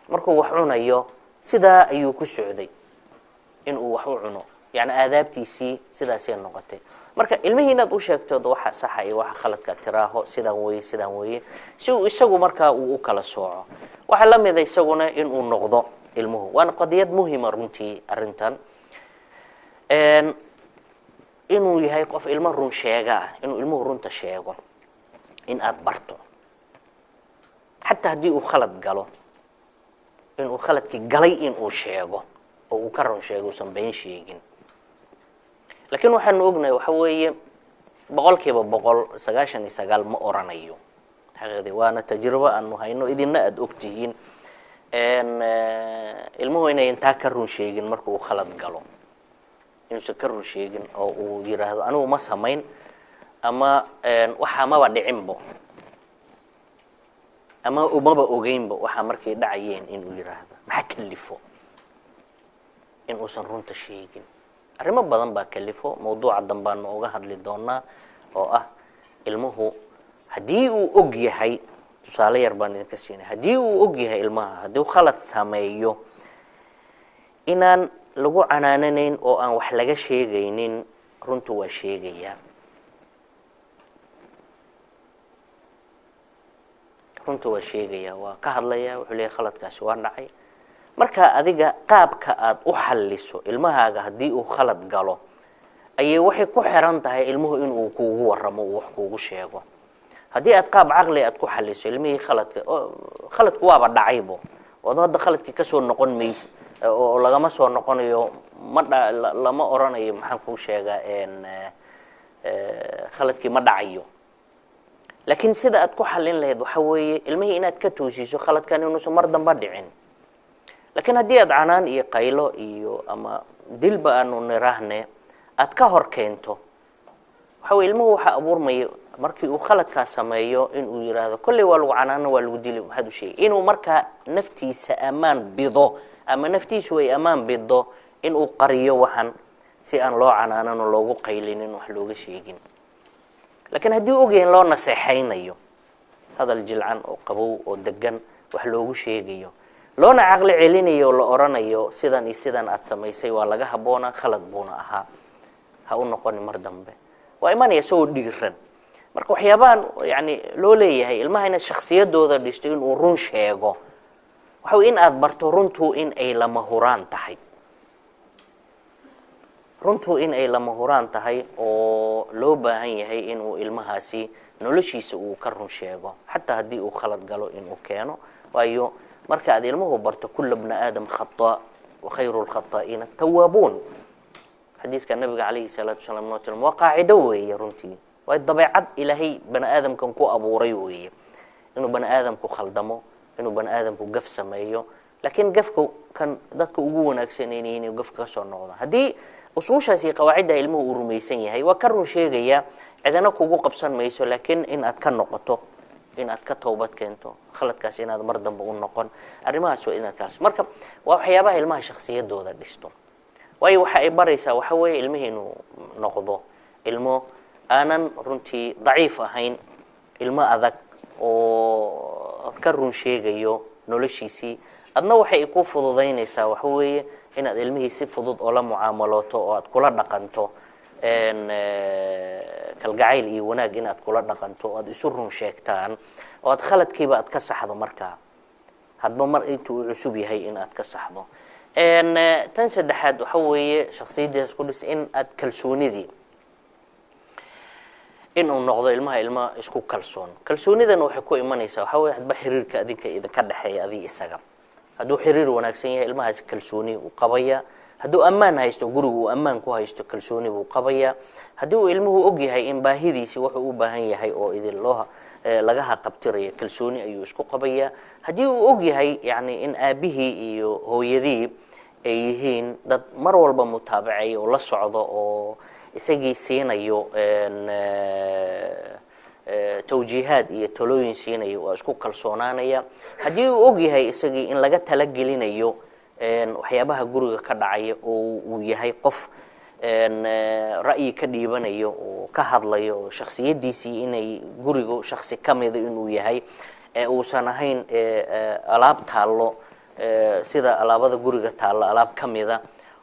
markuu wax cunayo sida ayuu ku socday inuu wax u cuno yaani aadaabtiisii sidaasay noqotay marka ilmihiinaad u sheegto waxa sax ah iyo waxa khaladka tiraaho sidaan weeye si uu isagu marka uu u kala sooco waxa la mid ah isaguna in uu noqdo ilmuhu waana qadiyad muhiim ah runtii arintan inuu yahay qof ilmo run sheega inuu ilmuhu runta sheego in aad barto hatta hadii uu khalad galo inuu khaladkii galay inuu sheego oo uu ka run sheego san been sheegin laakiin waxaan ognahay waxa weeye boqolkiiba 199 ma oranayo xaqeedii waana tajribo aanu hayno idina aad ogtihiin ilmuhu inay inta ka run sheegin markuu uu khalad galo inuu ka run sheegin oo uu yiraahdo anigu ma sameyn ama waxa ma dhicinbo ama umaba ogeynba waxa markay dhacayeen inuu yiraahdo maxaa kalifo in uu san runta sheegin arrimo badan baa kalifo mawduuca danbaan uga hadli doonaa oo ah ilmuhu hadii uu og yahay tusaale yar baan idinka siinay hadii uu og yahay ilmaha hadii uu khalad sameeyo inaan lagu canaanayn oo aan wax laga sheegaynin runtu waa sheegaya waa ka hadlaya wuxuu leeyahay khaladkaasi waa dhacay marka adiga qaabka aad u xalliso ilmahaaga hadii uu khalad galo ayay waxay ku xiran tahay ilmuhu inuu kuugu waramo wax kuugu sheego hadii aad qaab aqli aad ku xalliso ilmihii khaladku waaba dhacaybo oo hadda khaladkii ka soo noqon mayso oo laga ma soo noqonayo lama oranayo maxaan ku sheegaa khaladkii ma dhacayo laakiin sida aad ku xallin lahayd waxa weeye ilmihii inaad ka toosiso khaladkan inuu mar damba dhicin laakiin hadii aad canaan iyo qaylo iyo ama dilba aanu niraahne aad ka hor keento waxa weeye ilmuhu waxa abuurmay markii uu khaladka sameeyo in uu yiraahdo kulli waa lagu canaano waa lagu dili waxa uu sheegay inuu marka naftiisa amaan bido ama naftiisu ay amaan bido in uu qariyo waxan si aan loo canaanano loogu qaylinin wax looga sheegin laakiin hadii uu ogeen loo naseexaynayo hadal jilcan oo qabow oo degan wax loogu sheegayo loona aqli celinayo la oranayo sidan iyo sidan aad sameysay waa laga haboona khalad buuna aha ha u noqon mar dambe waa imanaya soo dhigiran marka waxyaabahan yaani loo leeyahay ilmaha in shakhsiyadooda dhisto in uu run sheego waxa in aad barto runtu in ay lama huraan tahay runtu in ay lama huraan tahay oo loo baahan yahay inuu ilmahaasi noloshiisa uu ka run sheego xataa haddii uu khalad galo inuu keeno waayo marka aad ilmuhu barto kullu ibn aadam khata wa khayru al-khata'in at-tawwabun xadiiska nabiga calayhi salaatu wasalaam noo tilmaamay waa qaacido weeye runtii waa dabeecad ilaahay bani aadamkan ku abuuray weeye inuu bani aadamku khaldamo inuu bani aadamku gaf sameeyo laakiin gafku kan dadka ugu wanaagsan inuu gafka ka soo noqdo haddii usuushaasi qawaacida ilmuhu uu rumaysan yahay waa ka run sheegaya cidana kugu qabsan mayso laakiin in aad ka noqoto in aad ka toobad keento khaladkaas inaad mar dambe u noqon arrimahaas waa inaad kaas marka waa waxyaabaha ilmaha shakhsiyadooda dhisto way waxa ay baraysaa waxa weeye ilmihi inuu noqdo ilmo aanan runtii daciif ahayn ilmo adag oo ka run sheegayo noloshiisii adna waxay ku fududeynaysaa waxa weeye inaad ilmihii si fudud oo la mucaamalato oo aad kula dhaqanto kalgacayl iyo wanaag inaad kula dhaqanto oo aad isu run sheegtaan oo aad khaladkiiba aad ka saxdo markaa hadba mar intuu cusub yahay in aad ka saxdo tan saddexaad waxa weeye shakhsiyadiisa ku dhis in aad kalsoonidii inuu noqdo ilmaha isku kalsoonidana waxay ku imanaysaa waxa weeye hadba xiriirka idinka dhaxeeya adii isaga hadduu xiriir wanaagsan yahay ilmahaas kalsooni u qabaya hadduu ammaan haysto gurigu uu ammaan ku haysto kalsooni buu qabaya haddii uu ilmuhu og yahay in baahidiisi wuxuu u baahan yahay oo idin loo laga haqabtirayo kalsooni ayuu isku qabaya haddii uu og yahay yani in aabihii iyo hooyadii ay yihiin dad mar walba mutaabacay oo la socdo oo isagii siinayo توجيهات iyo talooyin siinayo waa isku kalsoonaanaya hadii uu og yahay isagii in laga tala gelinayo waxyaabaha guriga ka dhacay oo uu yahay qof ra'yi ka dhiibanayo oo ka hadlayo shakhsiyadiisii inay guriga shakhsi kamid inuu yahay uusan ahayn alaab taalo sida alaabada guriga taalo alaab kamida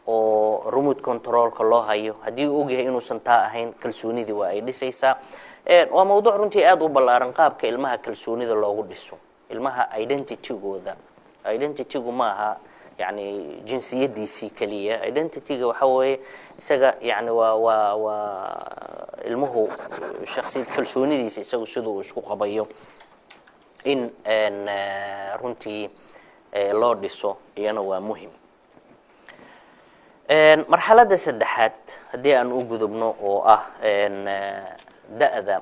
oo remote control-ka loo hayo hadii uu og yahay inuu san taa ahayn kalsoonidii waa ay dhisaysaa waa mawduuc runtii aad u ballaaran qaabka ilmaha kalsoonida loogu dhiso ilmaha identity-gu maaha yani jinsiyadiisii kaliya identity-ga waxa weeye isaga yani waa ilmuhu shakhsiyad kalsoonidiisa isagu siduu isku qabayo in runtii loo dhiso iyana waa muhiim marxaladda saddexaad haddii aan u gudubno oo ah da'da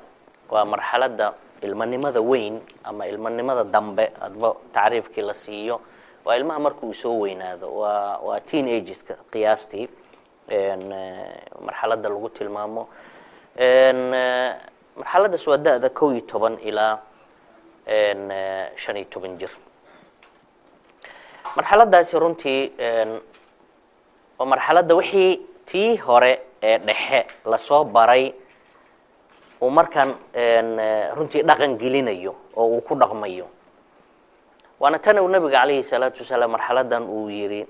waa marxaladda ilmanimada weyn ama ilmanimada dambe adba taariifkii la siiyo waa ilmaha markuu soo weynaado waa teenageska qiyaastii marxaladda lagu tilmaamo marxaladdaas waa da'da 11 ilaa 15 jir marxaladdaasi runtii waa marxaladda wixii tii hore ee dhexe la soo baray oo markan runtii dhaqan gelinayo oo uu ku dhaqmayo waana tan uu nabiga calayhi salaatu wasalaam marxaladan uu yiri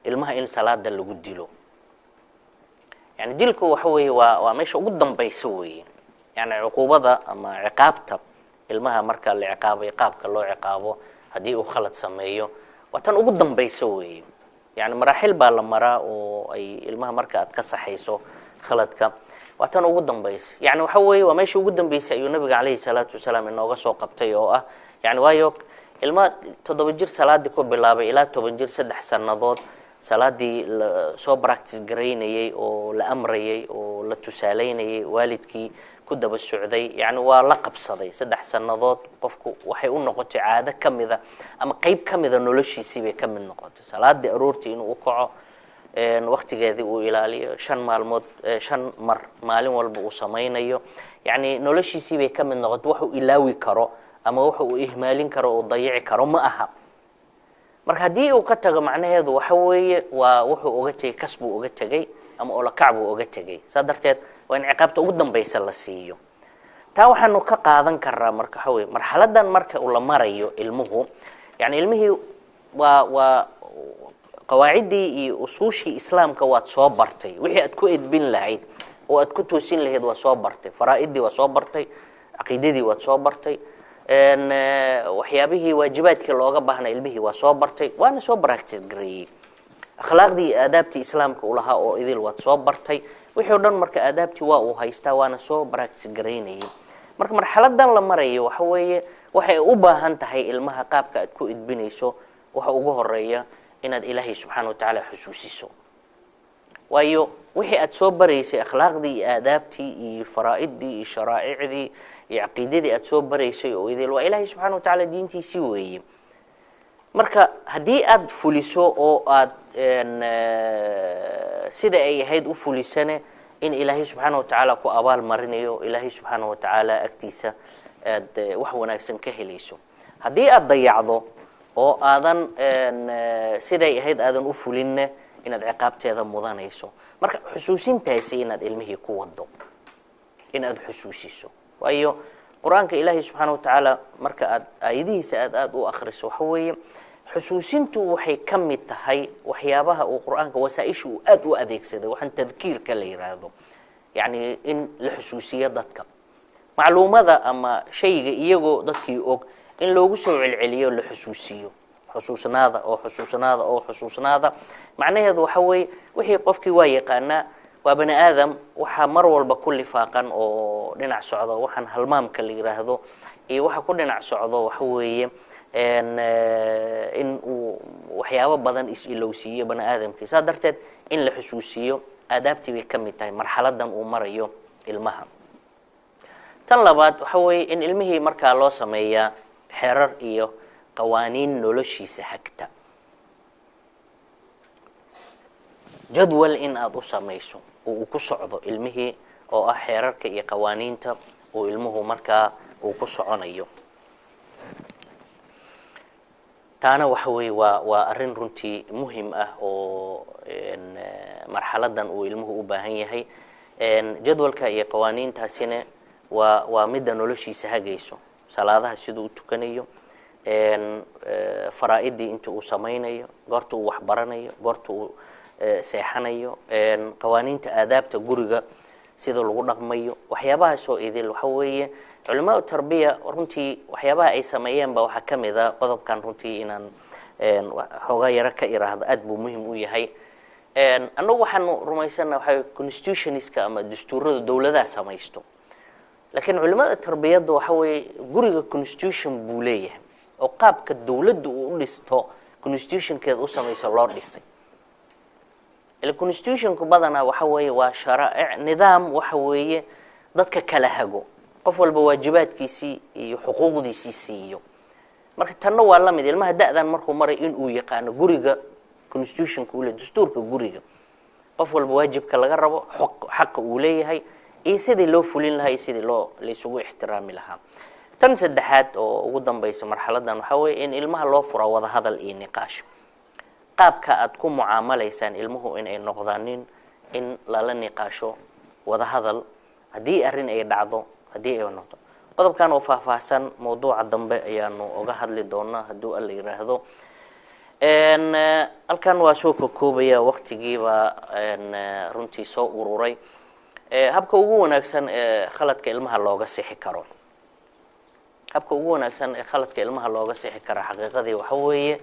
ilmaha in salaada lagu dilo yani dilku waxa weeye waa meesha ugu dambaysa weeye yani cuqubada ama ciqaabta ilmaha marka la ciqaabay qaabka loo ciqaabo hadii uu khalad sameeyo waa tan ugu dambaysa weeye yani maraaxil baa la maraa oo ay ilmaha marka aad ka saxayso khaladka waa tan ugu dambaysa yani waxa weeye waa meesha ugu dambaysa ayuu nabiga calayhi salaatu wasalaam inooga soo qabtay oo ah yani waayo ilma 7 jir salaadi ku bilaabay ilaa 10 jir 3 sanadood salaadii soo practice gareynayay oo la amrayay oo la tusaaleynayay waalidkii ku daba socday yani waa la qabsaday 3 sanadood qofku waxay u noqotay caado kamida ama qayb kamida noloshiisii bay kamid noqotay salaadii aroortii inuu u kaco waqtigeedii uu ilaaliyo 5 maalmood 5 mar maalin walba uu sameeynayo yani noloshiisii bay kamid noqotay wax uu ilaawi karo ama wax uu ihmaalin karo oo dayici karo ma aha marka hadii uu ka tago macnaheedu waxa weeye waa wuxuu uga tagay kasbu uga tagay ama oo la kacbu uga tagay sadarteed waa in ciqaabta ugu dambaysa la siiyo taa waxaanu ka qaadan karaa marka waxa weeye marxaladan marka uu la marayo ilmuhu yani ilmihii waa qawaacidii iyo usuushii islaamka waad soo bartay wixii aad ku edbin lahayd oo aad ku toosin lahayd waa soo bartay faraa'idii waa soo bartay aqeedadii waa soo bartay waxyaabihii waajibaadkii looga baahnaa ilmihii waa soo bartay waana soo practice gareeyay akhlaaqdii aadaabtii islaamka u lahaa oo idil waad soo bartay wixii dhan marka aadaabtii waa uu haystaa waana soo practice gareynayay marka marxaladan la marayo waxa weeye waxay u baahan tahay ilmaha qaabka aad ku idbinayso waxa ugu horeeya inaad ilaahay subxaanahu wa ta'ala xusuusiso waayo wixii aad soo baraysay akhlaaqdii iyo aadaabtii iyo faraa'idii iyo sharaa'icdii iyo aqeedadii aad soo baraysay oo idil waa ilaahay subxaanahu wa ta'ala diintiisii weeye marka haddii aad fuliso oo aad sida ay ahayd u fulisane in ilaahay subxaanahu wa ta'ala ku abaal marinayo ilaahay subxaanahu wa ta'ala agtiisa aad wax wanaagsan ka helayso haddii aad dayacdo oo aadan sida ay ahayd aadan u fulinne inaad ciqaabteeda mudanayso marka xusuusintaasi inaad ilmihii ku wado inaad xusuusiso waayo quraanka ilaahay subxaanahu wa ta'ala marka aad aayadihiisa aad u akhriso waxa weeye xusuusintu waxay ka mid tahay waxyaabaha uu quraanka wasaa'ishu aad u adeegsaday waxaan tadkiirka la yiraahdo yani in la xusuusiyo dadka macluumada ama shayga iyagoo dadkii og in loogu soo celceliyo la xusuusiyo xusuusnaada macnaheedu waxa weeye wixii qofkii waa yaqaanaa waa bani aadam waxa mar walba ku lifaaqan oo dhinac socdo waxaan halmaamka la yiraahdo iyo waxa ku dhinac socdo waxa weeye in uu waxyaabo badan is-ilowsiiyo bani aadamkii saa darteed in la xusuusiyo aadaabtii bay ka mid tahay marxaladan uu marayo ilmaha tan labaad waxa weeye in ilmihii markaa loo sameeyaa xeerar iyo qawaaniin noloshiisa hagta jadwal in aad u samayso oo uu ku socdo ilmihii oo ah xeerarka iyo qawaaniinta oo ilmuhu markaa uu ku soconayo taana waxa weeye waa arrin runtii muhiim ah oo marxaladan uu ilmuhu u baahan yahay jadwalka iyo qawaaniintaasina waa midda noloshiisa hagayso salaadaha siduu u tukanayo faraa'idii inta uu samaynayo goorta uu wax baranayo goorta uu seexanayo qawaaniinta aadaabta guriga sida lagu dhaqmayo waxyaabaha soo idil waxa weeye culimada tarbiya runtii waxyaabaha ay sameeyeen ba waxa kamid ah qodobkan runtii inaan xogaa yara ka iraahdo aad buu muhiim u yahay anagu waxaan rumaysanahay waxa constitutionska ama dastuurada dawladaha samaysto laakiin culimada tarbiyada waxa weeye guriga constitution buu leeyahay oo qaabka dawladdu u dhisto constitutionkeeda u samayso loo dhisay constitutionku badana waxa weeye waa sharaa'ic nidaam waxa weeye dadka kala hago qof walba waajibaadkiisii iyo xuquuqdiisii siiyo marka tan waa la mid ilmaha da'dan markuu maray in uu yaqaan guriga constitutionku uu leeyahay dastuurka guriga qof walba waajibka laga rabo xaq uu leeyahay iyo sidii loo fulin lahaa iyo sidii loo isugu ixtiraami lahaa tan saddexaad oo ugu dambaysa marxaladan waxa weeye in ilmaha loo furo wada hadal iyo niqaash qaabka aad ku mucaamalaysaan ilmuhu in ay noqdaanin in lala niqaasho wada hadal haddii arrin ay dhacdo haddii ay noqdo qodobkan oo faahfaahsan mawduuca dambe ayaanu uga hadli doonaa hadduu alla yiraahdo halkan waa soo koobaya waqtigiiba runtii soo ururay habka ugu wanaagsan ee khaladka ilmaha looga sixi karo xaqiiqadii waxa weeye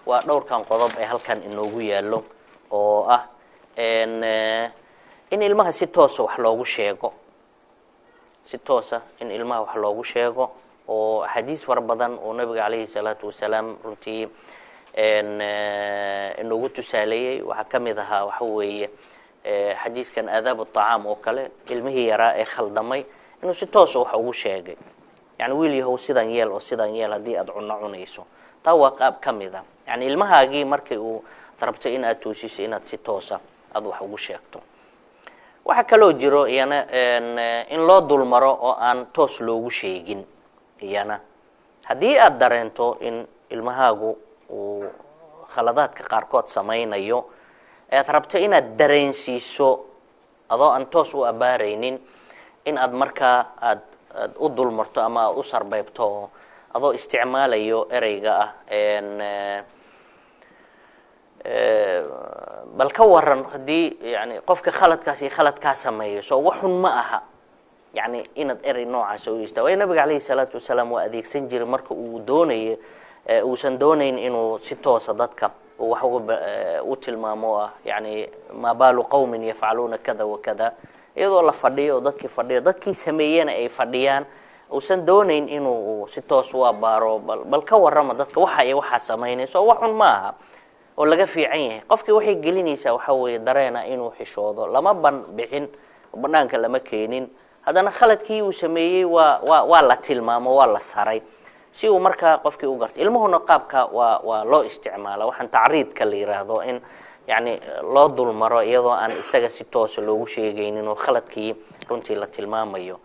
waa dhowrkan qodob ee halkan inoogu yaalo oo ah in ilmaha si toos ah wax loogu sheego oo xadiis far badan oo nabiga kaleey salaatu wasalaam runtii inoogu tusaaleeyay waxa kamid ahaa waxa weeye xadiiskan aadaab الطعام oo kale ilmihii yaraa ee khaldamay inuu si toos ah wax ugu sheegay yani wiil yahow sidan yeel hadii aad cunayso taa waa qaab kamid ah yani ilmahaagii markii uu darabto in aad toosiso inaad si toos ah aad wax ugu sheegto waxa kale jiro iyana in loo dulmaro oo aan toos loogu sheegin iyana hadii aad dareento in ilmahaagu uu khaladaadka qaar kood samaynayo aad rabto inaad dareensiiso adoo aan toos u abaaraynin in aad markaa aad u dulmarto ama u sarbeebto adoo isticmaalayo ereyga ah bal ka waran hadii yani qofka khaladka sameeyo soo waxun ma aha yani inaad erey noocaas u istaa way nabiga kaleey salaatu wasalaam waa adeegsan jiray marka uu doonayo uusan doonayn inuu si toos ah dadka u tilmaamo yani ma baalu qawmin yafcaluuna kada wakada iyadoo la fadhiyo dadkii fadhiyo dadkii sameeyana ay fadhiyaan uusan doonayn inuu si toos u abaaro bal ka warrama dadka waxa sameynayso wax xun maaha oo laga fiican yahay qofkii waxay gelinaysaa waxa weeye dareena inuu xishoodo lama bixin banaanka lama keenin hadana khaladkii uu sameeyay waa la tilmaamo waa la saray si uu markaa qofkii u garto ilmuhuna qaabka waa loo isticmaala waxaan tacriidka la yiraahdo in yani loo dulmaro iyadoo aan isaga si toos loogu sheegaynin oo khaladkii runtii la tilmaamayo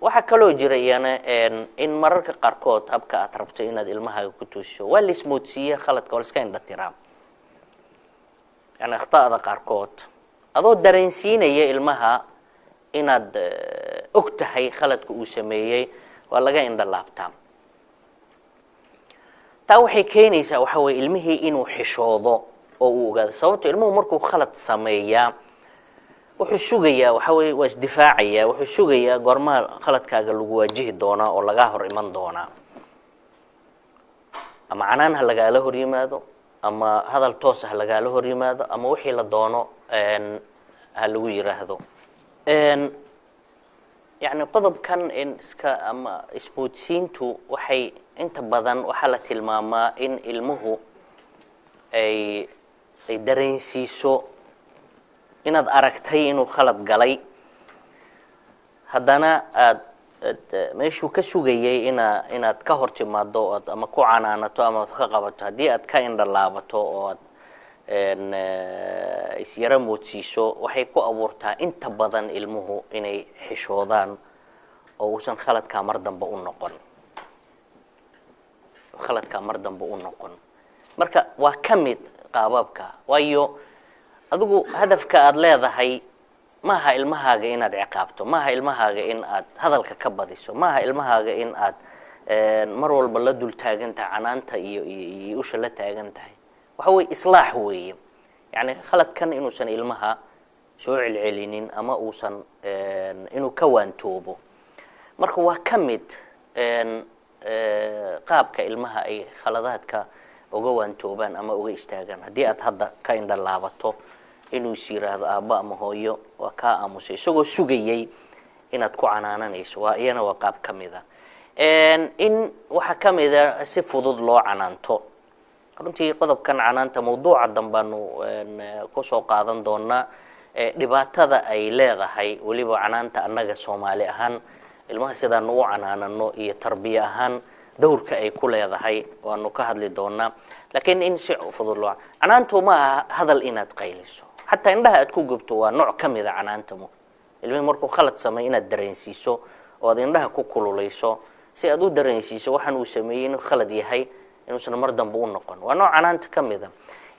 waxa kaloo jira iyana in mararka qaarkood habka aad rabto inaad ilmaha ku tuusiso waa lismoodsiye khaladka oo iska indhatira yani akhtaada qaarkood adoo dareensiinaya ilmaha inaad og tahay khaladka uu sameeyay waa laga indhalaabtaa taa waxay keenaysaa waxa weeye ilmihii inuu xishoodo oo uu ogaado sababtoo ilmuhu markuu khalad sameeyaa wuxuu sugayaa waxa weeye waa isdifaacaya wuxuu sugayaa goorma khaladkaaga lagu waajihi doonaa oo laga hor iman doonaa ama canaan ha lagaala hor yimaado ama hadal toos ah lagaala hor yimaado ama wixii la doono ha lagu yiraahdo يعني قضب كان إن إسكا أما إسبوتسينتو وحي أنت بدن وحالة الماما إن المه أي درينسيسو إن أركتي إنه خلط قلي هدانا ماشو كسوجي إن تكهرت ما ضوء أما كوعنا نتو أما خقبت هدي أتكاين دلابتو أو إن يسير موتسيسو وحيكو أورتا أنت بدن علمه إني حشودان أو سن خلط كامردن بقول نقن خلط كامردن بقول نقن مركا وكمد قاببك ويو أدوجو هدفك أدلى هاي ما ها علمها جاين أد عقابته ما ها علمها جاين أد هذا الككبديسو ما ها علمها جاين أد مرول بلدو التاجنت عنانتا يوش لا تاجنت وهو إصلاح هو يعني خلت كان إنه سن علمها سوء العلينين أما أوسن إنه كوان توبه مركو وكمد قابك علمها أي خلذات كا وجوان توبان أما وجي استاجن هدي أتهدى كاين دلابته إنه يصير هذا أباء مهيو وكا أمسي سوجي إن تكون عنانا نسوا إينا وقاب كمذا إن وحكم إذا سفض الله عنانته runtii qodobkan canaanta mawduuca dambaanu ku soo qaadan doona dhibaatada ay leedahay waliba canaanta annaga Soomaali ahaan ilmaha sidaan u canaanano iyo tarbiya ahaan dowrka ay ku leedahay waanu ka hadli doona laakiin in si fudud loo canaantu ma hadal inaad qayliso hatta indhaha aad ku gubto waa nooc kamid ah canaanta ilmaha markuu khalad sameeyo inaad dareensiiso oo aad indhaha ku kululeyso si aad u dareensiiso waxaan uu sameeyay inuu khalad yahay إنه سنمر دم بقول وأنا عنانت كم إذا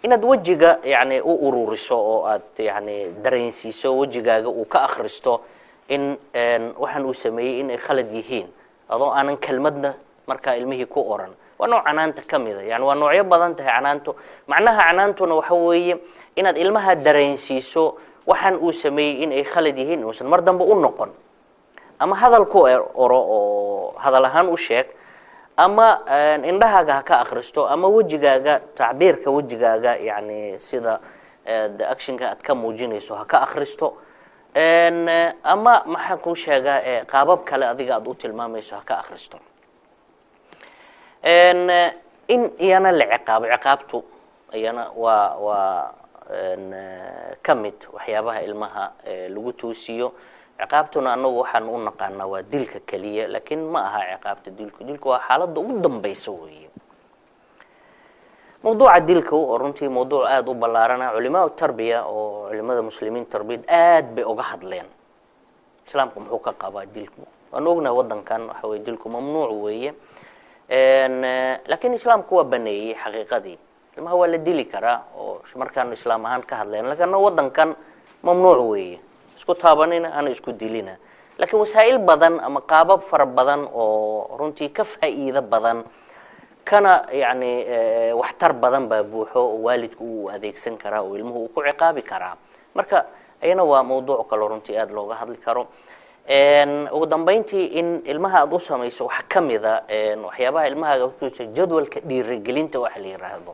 إن توجه يعني أورورسو أو يعني درينسيسو وجهه وكأخرستو إن وحن وسمي إن خلد يهين أظن أنا كلمتنا مركا علمه كورن وأنا عنانت كم إذا يعني وأنا عيب بدنته عنانته معناها عنانته نوحوي إن علمها درينسيسو وحن وسمي إن خلد يهين وسنمر دم بقول أما هذا الكوير أو هذا لهان وشيك أما إنها كا أخرجته أما وجهها تعبير كوجهها يعني سيدا أكشن كأتكم وجيني سو كا أخرجته إن أما ما حكوش هجا قابب كلا أذيك أدوت المام سو كا أخرجته إن يانا العقاب عقابته يانا و إن كمت وحيابها المها لوجتوسيو عقابتنا أنه وحن نقلنا ودلك كلية لكن ما ها عقابة دلك وحالة ضد بيسوي موضوع الدلك ورنتي موضوع آد وبلارنا علماء التربية أو علماء المسلمين التربية آد بأجحد لين إسلامكم حقوق قبائل دلك أنوجنا وضن كان حوي دلك ممنوع ويا لكن إسلامكم هو بني حقيقة دي لما هو اللي دلك را وشمر كان إسلام هان كهد لين لكن وضن كان ممنوع ويا isku taabanina ana isku dilina laakiin wasaa'il badan ama qaabab far badan oo runtii ka faa'iido badan kana yani waxtar badan baa buuxo waalidku uu adeegsan kara oo ilmuhu ku ciqaabi kara marka ayana waa mawduuc kale runtii aad looga hadli karo ugu dambeyntii in ilmaha aad u sameeyso wax kamida waxyaabaha ilmaha ku jadwalka dhiirigelinta wax la yiraahdo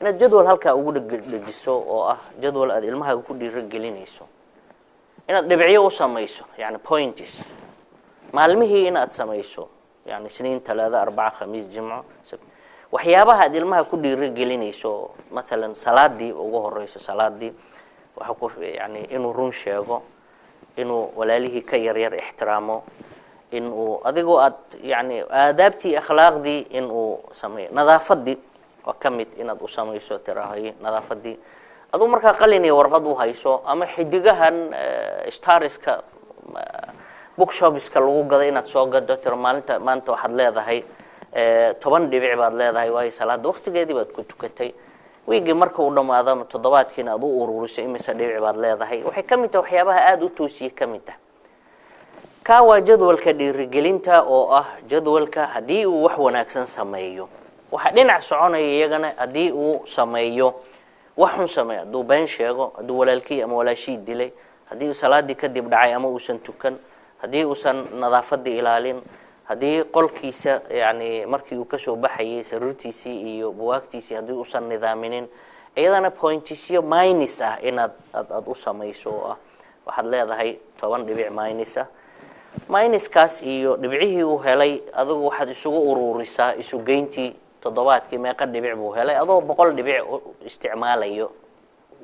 inaad jadwal halkaa ugu dhajiso oo ah jadwal aad ilmahaaga ku dhiirigelinayso inaad dhibciyo u samayso yani points maalmihii inaad samayso yani isniin talaada arbaca khamiis jimco waxyaabaha aad ilmaha ku dhiirigelinayso مثلا salaadii ugu horeyso salaadii waxa ku yani inuu run sheego inuu walaalihii ka yar ixtiraamo inuu adigoo aad yani aadaabtii akhlaaqdii inuu sameeyo nadaafadii waa kamid inaad u samayso tiraahay nadaafadii aduu markaa qalin iyo warqad u hayso ama xidigahan stariska bookshopiska lagu gado inaad soo gado tir maalinta maanta waxaad leedahay 10 dhibic baad leedahay way salaada waqtigeedii baad ku tukatay wiigi marka uu dhamaado toddobaadkiina aad u ururisay imisa dhibic baad leedahay waxay kamid tahay waxyaabaha aad u toosiyay kamid ah ka waa jadwalka dhiirigelinta oo ah jadwalka hadii uu wax wanaagsan sameeyo waxa dhinac soconaya iyagana hadii uu sameeyo wax xun sameeyo duu been sheego duu walaalkii ama walaashii dilay hadii uu salaadii ka dib dhacay ama uusan tukan hadii uusan nadaafadii ilaalin hadii qolkiisa yani markii uu ka soo baxayay sariirtiisii iyo buwaagtiisii hadii uusan nidaaminin iyadana points iyo minus ah inaad u samayso waxaad leedahay 10 dhibic minus ah minuskaas iyo dhibcihii uu helay adigu waxaad isugu ururisaa isu geyntii toddobaadkii meeqa dhibic buu helay adoo 100 dhibic isticmaalayo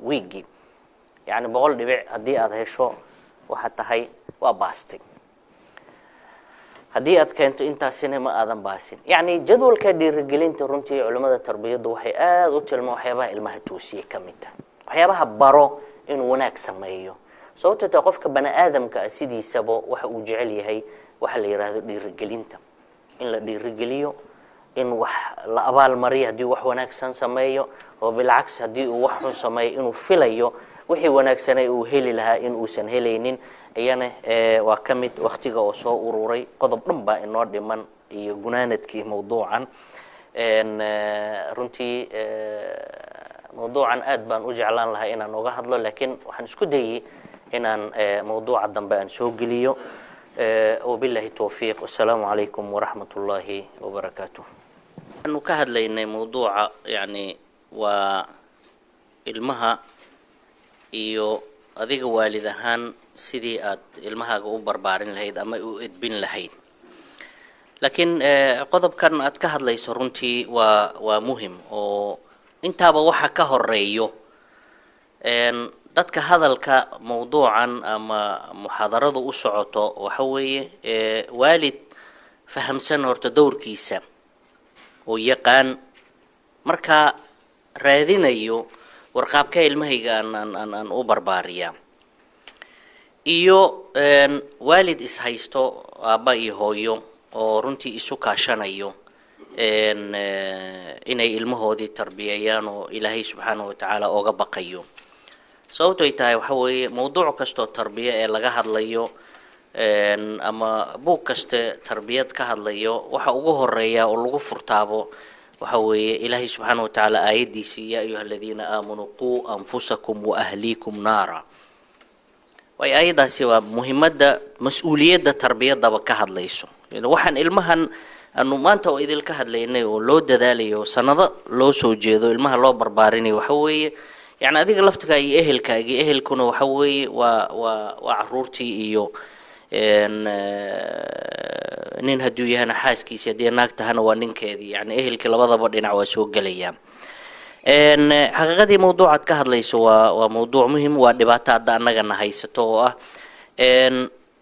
weekii yani 100 dhibic hadii aad hesho waxa tahay waa baastay hadii aad keento intaasina ma aadan baasin yani jadwalka dhiirigelinta runtii culimada tarbiyadu waxay aad u tilmaan waxyaabaha ilmaha toosiye kamid ah waxyaabaha baro inuu wanaag sameeyo sababtoo qofka bani aadamka sidiisaba waxa uu jecel yahay waxa la yiraahdo dhiirigelinta in la dhiirigeliyo in wax la abaal mariyo hadii wax wanaagsan sameeyo oo bilcaks hadii uu wax xun sameeyo inuu filayo wixii wanaagsan uu heli lahaa in uusan helaynin ayana waa kamid waqtiga oo soo ururay qodob dhanba inoo dhiman iyo gunaanadkii mawduucan runtii mawduucan aad baan u jeclaan lahaa inaan uga hadlo laakiin waxaan isku dayay inaan mawduuca dambe aan soo geliyo وبالله التوفيق والسلام عليكم ورحمة الله وبركاته. نكهد لنا موضوع يعني والمها iyo adiga waalidahan sidii aad ilmahaaga u barbaarin lahayd ama u edbin lahayd laakiin qodobkan aad ka hadlayso runtii waa muhiim oo intaaba waxa ka horeeyo dadka hadalka mawduucan ama muhaadaradu u socoto waxa weeye waalid fahamsan horta doorkiisa oo yaqaan marka raadinayo warqaabka ilmahayga aan u barbaariya iyo waalid is haysto aaba iyo hooyo oo runtii isu kaashanayo inay ilmahoodii tarbiyayaan oo Ilaahay subhanahu wa ta'ala ooga baqayo sababtoo ay tahay waxa weeye mawduuc kasto tarbiya ee laga hadlayo ama buug kaste tarbiyad ka hadlayo waxa ugu horeeya oo lagu furtaabo waxa weeye Ilaahay subhanahu wa ta'ala aayadiisi ya ayyuhalladhina aamanu qu anfusakum wa ahlikum naara way aayadaasi waa muhiimada mas'uuliyadda tarbiyada ka hadlayso waxaan ilmahan anu maanta oo idil ka hadlaynay oo loo dadaalayo sanado loo soo jeedo ilmaha loo barbaarinayo waxa weeye يعني هذيك لفتك أي أهل كأي أهل كنا وحوي وعرورتي إيو نين هدوي هنا حاس كيس يدي ناقته هنا ونين كذي يعني أهل كلا وضع بدنا وسوق ليام حقيقة موضوع كهذا ليس وموضوع مهم ودبعت عدنا جنا هيستوه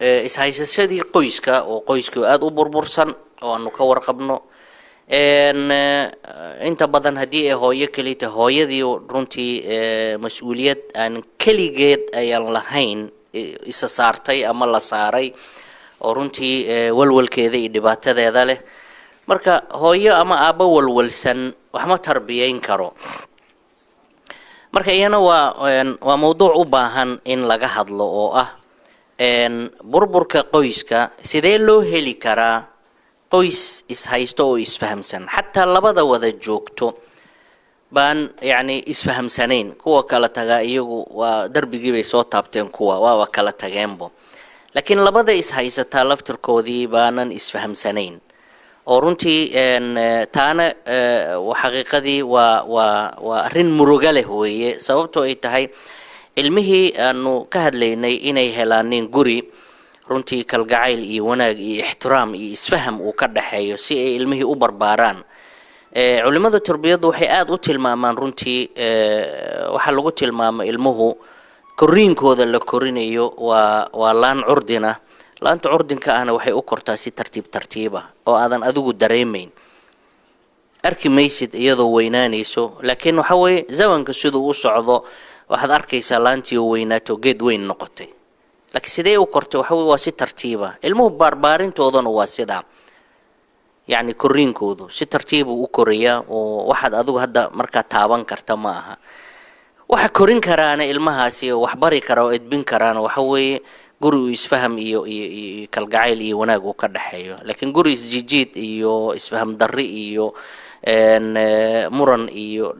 إس هيستدي قيسك وقيسك أدو بربرسن وأنو كور قبنا inta badan hadii ay hooyo kaliya hooyadii runtii mas'uuliyad aan kaligeed ayaan lahayn isa saartay ama la saaray oo runtii walwalkeeda iyo dhibaatadeeda leh marka hooyo ama aaba walwalsan wax ma tarbiyeyn karo marka iyana waa mawduuc u baahan in laga hadlo oo ah burburka qoyska sidee loo heli karaa qoys is haysto oo isfahamsan hatta labada wada joogto baan yani isfahamsanayn kuwa kala taga iyagu waa darbigii bay soo taabteen kuwa waa kala tageenbo laakiin labada is haysata laftirkoodii baanan isfahamsanayn oo runtii taana xaqiiqadii waa arrin muruga leh weeye sababtoo ay tahay ilmihii aanu ka hadlaynay inay helaanin guri runtii kalgacayl iyo wanaag iyo ixtiraam iyo isfaham uu ka dhaxeeyo si ay ilmihii u barbaaraan culimada tarbiyadu waxay aad u tilmaamaan runtii waxa lagu tilmaamo ilmuhu koriinkooda la korinayo waa laan curdina laanta curdinka ahna waxay u kortaa si tartiib tartiib ah oo aadan adigu dareemayn arki maysid iyadoo weynaanayso laakiin waxa weeye zamanka sidoo u socdo waxaad arkaysaa laantii oo weynaato geed weyn noqotay laakiin sidee u kortay waxa weeye waa si tartiib ah ilmuhu barbaarintoodana waa sidaa يعني كورين كودو سترتيب وكوريا وواحد أذوق هذا مركا تابان كرتا معها واحد كورين كرانا المهاسي وحبري كراو إدبين كرانا وحوي جورو يسفهم كالجعيل وناجو كرحيو لكن جورو يسجيد يسفهم دري ان مرن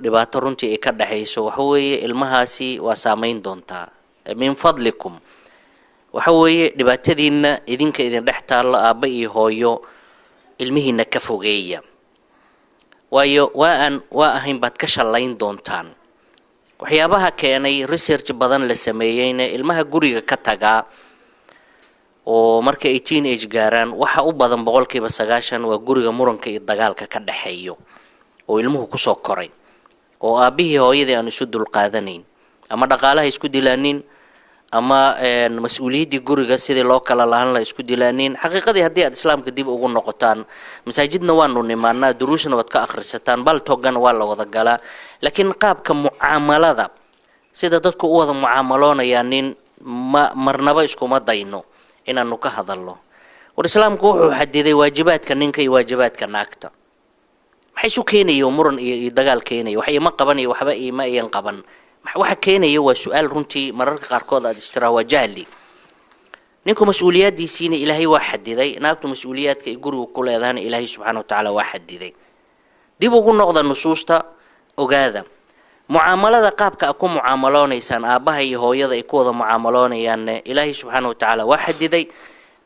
دباترونتي كرحيسو وحوي المهاسي وسامين دونتا من فضلكم وحوي دباتدين إذن كإذن رحت الله أبي هويو ilmihiina ka fogeeya waayo waa ahayn baad ka shalayn doontaan waxyaabaha keenay research badan la sameeyayna ilmaha guriga ka taga oo marka ay teenage gaaraan waxa u badan 90% waa guriga muranka iyo dagaalka ka dhaxeeyo oo ilmuhu ku soo koray oo aabihii hooyadii aan isu dul qaadanayn ama dhaqaalaha isku dilaanin ama mas'uuliyadii guriga sidii loo kala lahan la isku dilaanin xaqiiqadii hadii aad islaamka dib ugu noqotaan masaajidna waanu nimaanaa duruusna wad ka akhrisataan bal togan waa la wada galaa laakiin qaabka muaamalada sida dadku u wada muaamaloonayaan marnaba iskuma dayno inaanu ka hadalno war islaamku wuxuu xadiday waajibaadka ninka iyo waajibaadka naagta maxay soo keenayo muran iyo dagaal keenayo waxay ma qabanayo waxba ma ayan qaban waxa keenayo waa su'aal runtii mararka qaarkood aad istiraawa jahli ninku mas'uuliyadiisina ilaahay waa xadiday naagtu mas'uuliyadka ay guriga ku leedahay ilaahay subhanahu wa ta'ala waa xadiday dib ugu noqda nusuusta ogaada muaamalada qaabka ku muaamaloonaysan aabaha iyo hooyada ay ku wada muaamaloonayaan ilaahay subhanahu wa ta'ala waa xadiday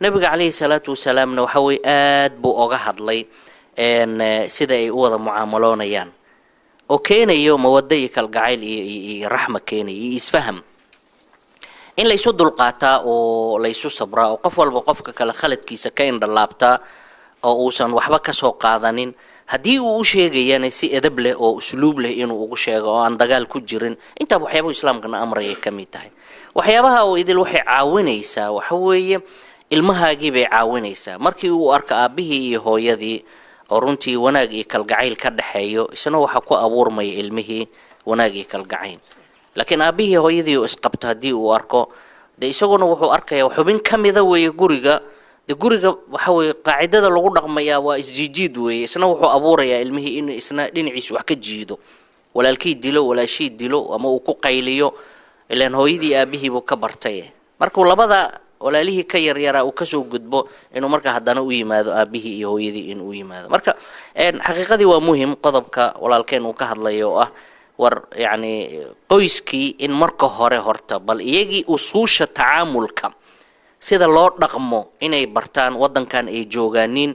nabiga kaleey salaatu wasalaamna waxa way aad buu oga hadlay sida ay u wada muaamaloonayaan وكينيو مودي كالجعيل رحمة كيني يسفهم إن ليسوا دلقاتا وليسوا صبرا وقف والبقف كلا خلت كيسا كين دلابتا أو وصن وحبك سوق قاذنين هدي وشيء يعني سي أدب له أو أسلوب له إنه وشيء أو عن دجال كجرين أنت أبو حيابو إسلام كنا أمر يكميته وحيابها وإذا الوحي عاونيسا وحوي المهاجي بعاونيسا مركي وأركا به هو يدي runtii wanaag iyo kalgacayl ka dhaxeeyo isna waxa ku abuurmay ilmihii wanaag iyo kalgacayl laakiin aabihii hooyadii isqabta hadii uu arko de isaguna wuxuu arkayaa xubin kamida weeye guriga waxa weeye qaacidada lagu dhaqmaya waa isjiid weeye isna wuxuu abuurayaa ilmihii in isna dhinaciisa wax ka jiido walaalkii dilo walaashii dilo ama uu ku qayliyo ilaan hooyadii aabihii buu ka bartay marka labada walaalihii ka yaryara uu ka soo gudbo inuu marka hadana u yimaado aabihii iyo hooyadii in uu yimaado marka xaqiiqadii waa muhiim qodobka walaalkeen uu ka hadlayo ah war yani qoyskii in marka hore horta bal iyagii usuusha tacaamulka sida loo dhaqmo inay bartaan wadankan ay joogaaniin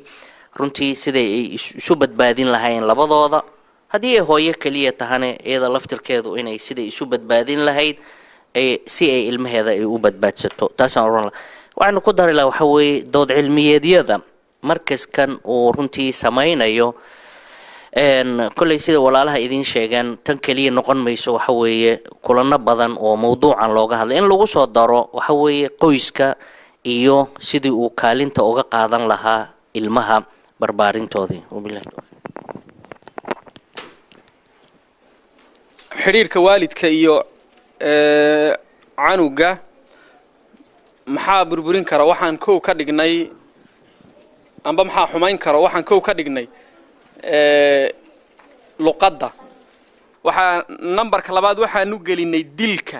runtii sida ay isu badbaadin lahayn labadooda hadii ay hooyo kaliya tahane iyada laftirkeedu inay sida isu badbaadin lahayd si ay ilmaheeda ay u badbaadsato taasaan oran waxaan ku dari lahaa waxa weeye dood cilmiyeedyada markaskan uu runtii samaynayo kulay sida walaalaha idin sheegan tan kaliya noqon mayso waxa weeye kulana badan oo mawduucan looga hadlay in lagu soo daro waxa weeye qoyska iyo sidii uu kaalinta uga qaadan lahaa ilmaha barbaarintoodii wabillahi xiriirka waalidka iyo canuga maxaa burburin kara waxaan koow ka dhignay amba maxaa xumayn kara waxaan koow ka dhignay luqadda waxa numberka labaad waxaan u gelinay dilka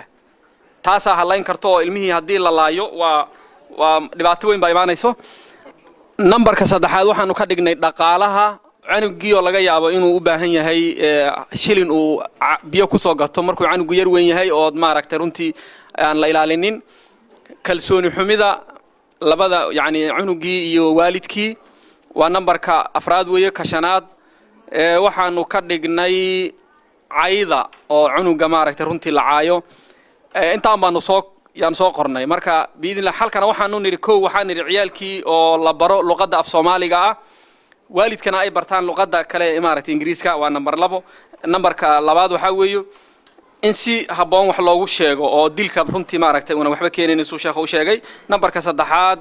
taas ah halayn karto oo ilmihii hadii la laayo waa dhibaato weyn baa imaanayso numberka saddexaad waxaan ka dhignay dhaqaalaha canugii oo laga yaabo inuu u baahan yahay shilin uu biyo ku soo gato markuu canugu yar weyn yahay oo maaragtay runtii aan la ilaalinin kalsooni xumida labada yani canugii iyo waalidkii waa numberka afraad weeye ka shanaad waxaanu ka dhignay cayda oo cunuga maaragtay runtii la caayo intaan baanu soo qornay marka biidin halkana waxaanu niri waxaan niri ciyaalkii oo la baro luqadda af Soomaaliga ah waalidkana ay bartaan luqadda kale maaragtay Ingiriiska waa number 2 numberka labaad waxa weeyo in si haboon wax loogu sheego oo dilka runtii maaragtay una waxba keenin soo sheekhu sheegay numberka saddexaad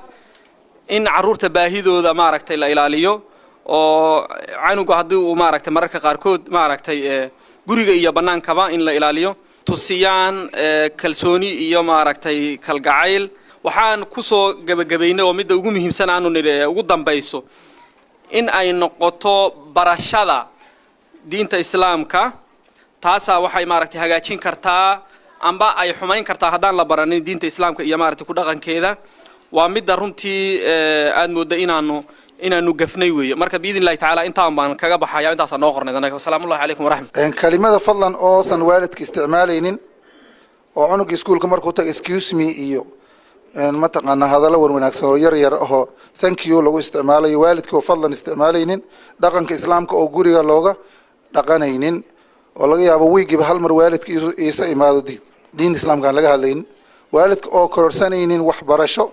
in caruurta baahidooda maaragtay la ilaaliyo oo canuga hadii uu maaragtay mararka qaar kood maaragtay guriga iyo banaankaba in la ilaaliyo tusiyaan kalsooni iyo maaragtay kalgacayl waxaan ku soo gabagabeynay oo midda ugu muhiimsan aanu niri ugu dambayso in ay noqoto barashada diinta islaamka taasa waxay maaragtay hagaajin kartaa amba ay xumayn kartaa hadaan la baranin diinta islaamka iyo maaragtay ku dhaqankeeda waa midda runtii aad moodo inaanu gafnay weeyo marka biidin taala intaan baan kaga baxaya intaas noo qornay anaga salaamu alaykum wa rahmatullahi kalimada fadlan oo san waalidka isticmaalaynin oo cunuga iskuulka markuu tago excuse me iyo ma taqaana hadallo wanaagsan oo yar oo thank you lagu isticmaalayo waalidka oo fadlan isticmaalaynin dhaqanka islaamka oo guriga looga dhaqanaynin oo laga yaabo wiigiba hal mar waalidka isa imaado diin islaamka laga hadlaynin waalidka oo kororsanaynin wax barasho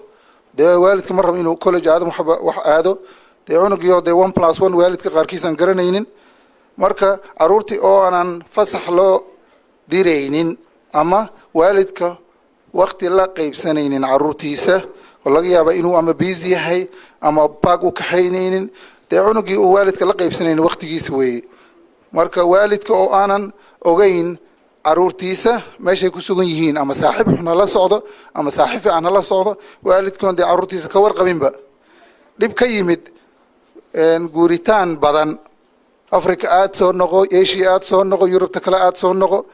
waalidka mar rabo inuu college aado wax aado cunugiyo 1+1 waalidka qaarkiisan garanaynin marka caruurtii oo aanan fasax loo diraynin ama waalidka waqti la qaybsanaynin caruurtiisa oo laga yaabo inuu ama busy yahay ama baag u kaxaynaynin cunugii uu waalidka la qaybsanaynin waqtigiisa weeye marka waalidka oo aanan ogeyn caruurtiisa meeshay ku sugan yihiin ama saaxiib xuna la socdo ama saaxiib aan la socdo waalidkoon caruurtiisa ka warqabinba dib ka yimid guuritaan badan Afrika aad soo noqo Asia aad soo noqo Yurubta kale aad soo noqo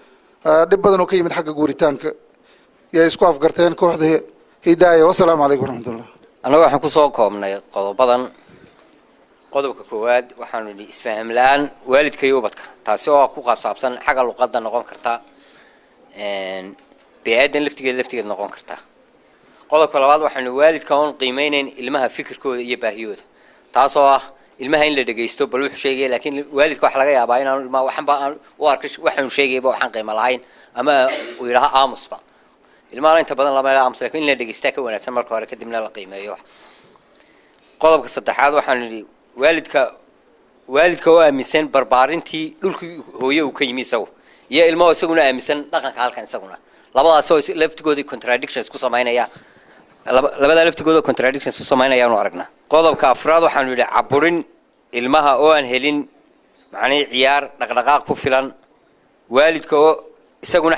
dib badan oo ka yimid xagga guuritaanka yaa isku afgarteen kooxda Hidaaya wassalaamu alaykum warahmatullaah anaga waxaan ku soo koobnay qodobadan qodobka koowaad waxaanu isfaham la'aan waalidka iyo ubadka taasi oo ku qaabsaabsan xagga luqadda noqon karta bee'adan laftigeed noqon karta qodobka labaad waxaanu waalidka oo qiimeyneen ilmaha fikirkooda iyo baahiyooda taas oo ah ilmaha in la dhageysto bal wuxuu sheegay laakiin waalidka wax laga yaabaa inaan ilmaha waxba u arkay waxaan sheegayba waxaan qiimo lahayn ama uu yiraahdo aamusba ilmaha inta badan lama aamus laakiin in la dhageysta ka wanaagsan marka hore kadibna la qiimeeyo qodobka saddexaad waxaanu waalidka oo aaminsan barbaarintii dhulkii hooyo uu ka yimi iyo ilmaha isaguna aaminsan dhaqanka halkan isaguna labadaas oo laftigooda contradictions ku sameynaya labada laftigooda contradictions ku sameynaya aanu aragnaa qodobka afraad waxaanu caburin ilmaha oo aan helin macnaa ciyaar dhaqdhaqaaq ku filan waalidka oo isaguna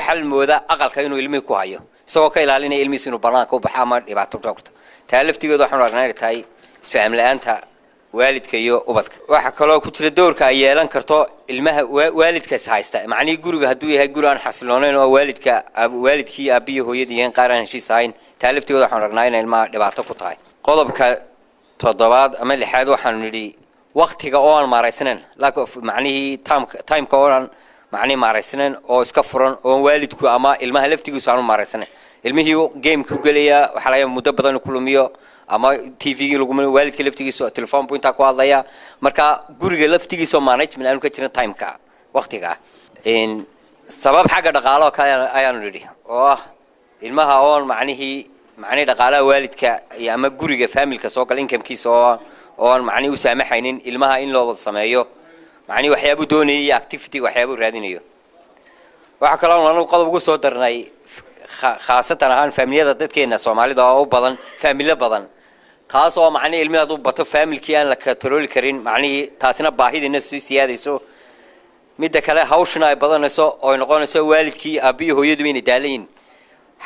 xal mooda aqalka inuu ilmihi ku hayo isagoo ka ilaalinaya ilmihiisa inuu banaanka u baxo ama dhibaato joogto taa laftigeedu waxaanu aragnaa inay tahay isfaham la'aanta waalidka iyo ubadka waxa kale oo ku jira doorka ay yeelan karto ilmaha waalidkaas haysta macnii guriga haduu yahay guri aan xasiloonayn oo waalidkii aabiyo hooyadii aan qaar aan heshiis ahayn taa laftigeedu waxaanu aragnaa in ilmaha dhibaato ku tahay qodobka toddobaad ama lixaad waxaanu nidhi waqtiga oo aan maaraysanen lack of macnii timeka oo aan macnii maaraysanen oo iska furan oo waalidku ama ilmaha laftigiisu aanu maaraysanen ilmihii game ku galaya waxa laga muddo badan ku lumiyo ama TV lagu meel waalidka laftigiisa telefoon buu inta ku hadlaya marka guriga laftigiisa management aanu ka jirin timeka waqtiga sabab xagga dhaqaalaha ka ayaan nidhi oo ilmaha oo macnii dhaqaalaha waalidka ama guriga familka soo gal income-kiisa oo macnii u saamaxaynin ilmaha in loo sameeyo macnii waxyaabo doonayay activity waxyaabo raadinayo waxa kale oo aan qodob ugu soo darnay khaasatan ahaan familiyada dadkeena Soomaalida oo u badan familyo badan taas oo macnii ilmaha u bato familkii aan la control karin macnii taasina baahidina sii siyaadayso midda kale hawshana ay badanayso oo noqonayso waalidkii aabiyo hooyadu inay daaleen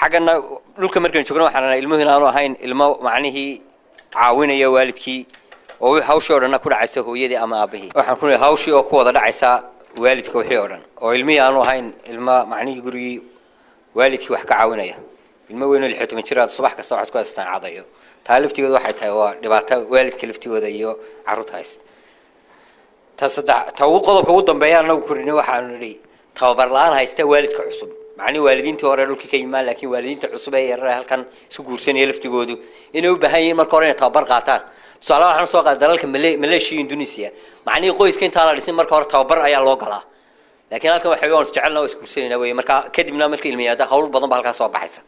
xagana dhulka markaan joogno waxaan ilmuhu aanu ahayn ilmo macnii caawinaya waalidkii oo hawshii oo dhan ku dhacaysa hooyadii ama aabihii waxaan ku leeyahay hawshii oo ku wada dhacaysa waalidka wixii oo dhan oo ilmihi aanu ahayn ilmo macnii gurigi waalidkii wax ka caawinaya ilmo weyn oo 16 jir ah subax kasta waxaad ku haystaan cadayo taa laftigeedu waxay tahay waa dhibaato waalidka laftigooda iyo carruurta haysta ta ugu qodobka ugu dambeeya anagu korinay waxaanu nidhi tababar la'aan haysta waalidka cusub معني والدين تورا لك كيما لكن والدين تعصب هي هالكن سكورسين يلفت جودو إنه بهاي مركورين تابر قاتان صلاة عن سواق دلالك ملاشي إندونيسيا معني قويس كنت على لسه مركور تابر أي لوكلا لكن هالكن حيوان استعلنا وسكورسين نوي مركا كدمنا مرك المياه ده خول بضم بهالك صواب بحسن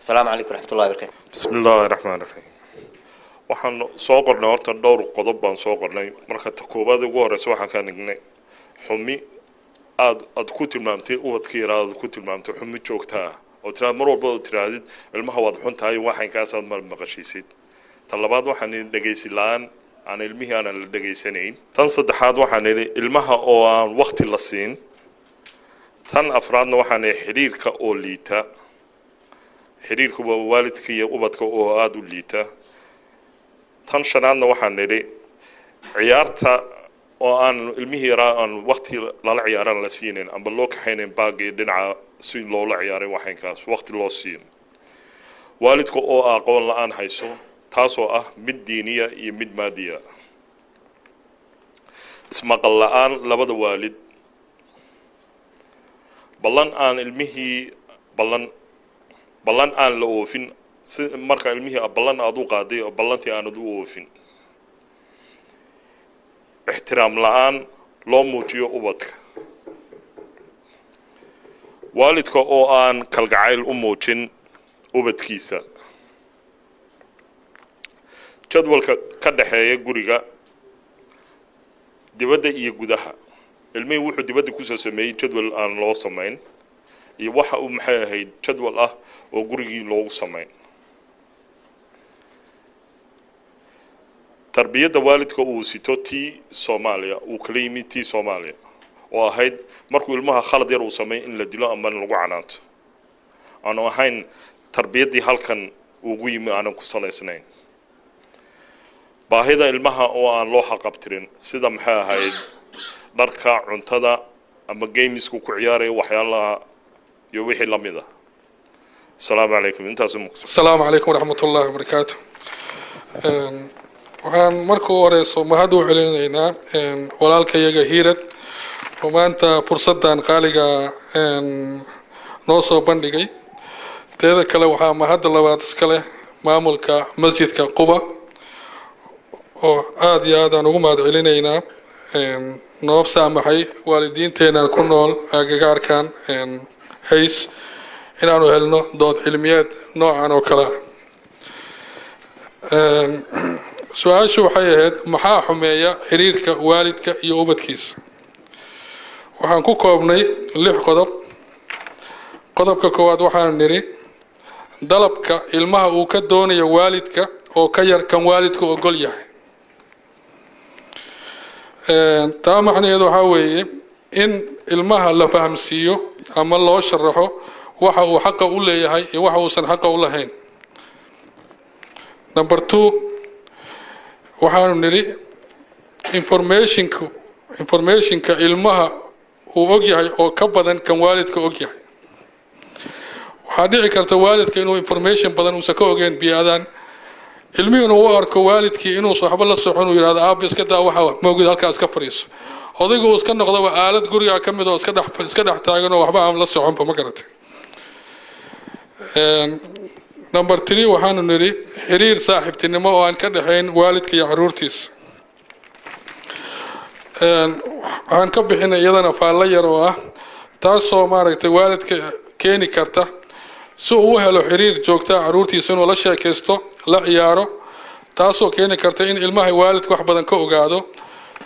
السلام عليكم ورحمة الله وبركاته بسم الله الرحمن الرحيم waxaan soo qornay horta dhowr qodob baan soo qornay marka ta koobaad ugu horeysa waxaan ka nignay xumi aad ku tilmaamtay ubadkii yaraad ku tilmaamtay xumi joogta ah oo tiraad mar walba tiraadid ilmaha wad xun tahay waxaan ka soo maqashiisid tan labaad waxaan dhageysi laan aan ilmihii aan la dhageysanayn tan saddexaad waxaan ilmaha oo aan waqti la siin tan afraadna waxaan xiriirka oo liita xiriirka waalidka iyo ubadka oo aad u liita tan shanaadna waxaan nidhi ciyaarta oo aan ilmihii yaraa aan waqti lala ciyaaran la siinin amba loo kaxaynayn baagii dhinaca si loola ciyaaray waxaynkaas waqti loo siin waalidka oo aqoon la-aan hayso taasoo ah mid diiniya iyo mid maadiya ismaqal la-aan labada waalid ballan aan ilmihii ballan aan la oofin marka ilmihii ballan aad u qaaday oo ballantii aanad u oofin ixtiraam la-aan loo muujiyo ubadka waalidka oo aan kalgacayl u muujin ubadkiisa jadwalka ka dhaxeeya guriga dibadda iyo gudaha ilmihii wuxuu dibadda kusoo sameeyey jadwal aan loo samayn iyo waxa uu maxay ahayd jadwal ah oo gurigii loogu samayn tarbiyadda waalidka uu sito tii Soomaaliya uu kala yimid tii Soomaaliya oo ahayd markuu ilmaha khalad yar uu sameeyay in la dilo ama lagu canaanto aanu ahayn tarbiyaddii halkan ugu yimid aanan ku salaysnayn baahida ilmaha oo aan loo xaqabtirin sida maxay ahayd dharka cuntada ama gamesku ku ciyaaraya waxyaalaha iyo wixii la mid ah السلام عليكم السلام عليكم ورحمة الله وبركاته waxaan markuu horeyso mahad u celinaynaa walaalkayaga hiirad oo maanta fursadan qaaliga noo soo bandhigay teeda kale waxaa mahad labaad iska leh maamulka masjidka Quba oo aad iyo aad aan ugu mahad celinaynaa noo saamaxay waalidiinteena ku nool agagaarkan hays inaanu helno dood cilmiyeed noocan oo kale su-aashu waxay ahayd maxaa xumeeya xiriirka waalidka iyo ubadkiisa waxaan ku koobnay 6 qodob qodobka koowaad waxaan niri dalabka ilmaha uu ka doonayo waalidka oo ka yar kan waalidku ogol yahay taa macnaheedu waxa weeye in ilmaha la fahamsiiyo ama loo sharaxo waxa uu xaq u leeyahay iyo waxa uusan xaq u lahayn number 2 waxaanu niri informationka ilmaha uu og yahay oo ka badan kan waalidka og yahay waxaa dhici karta waalidka inuu information badan uusan ka ogeyn biyadan ilmihuna uu arko waalidkii inuu waxba la socon uu yiraahdo aab iska daa waxa moogid halkaas ka fariiso odaygu uu iska noqdo aalad guriga ka mid oo iska dhex taagan oo waxba aan la socon ma garatay number 3 waxaanu niri xiriir saaxiibtinimo oo aan ka dhaxayn waalidka iyo caruurtiisa waxaan ka bixinay iyadana faalla yar oo ah taasoo maaragtay waalidka keeni karta si uu helo xiriir joogta caruurtiisa inuu la sheekaysto la ciyaaro taasoo keeni karta in ilmaha waalidka wax badan ka ogaado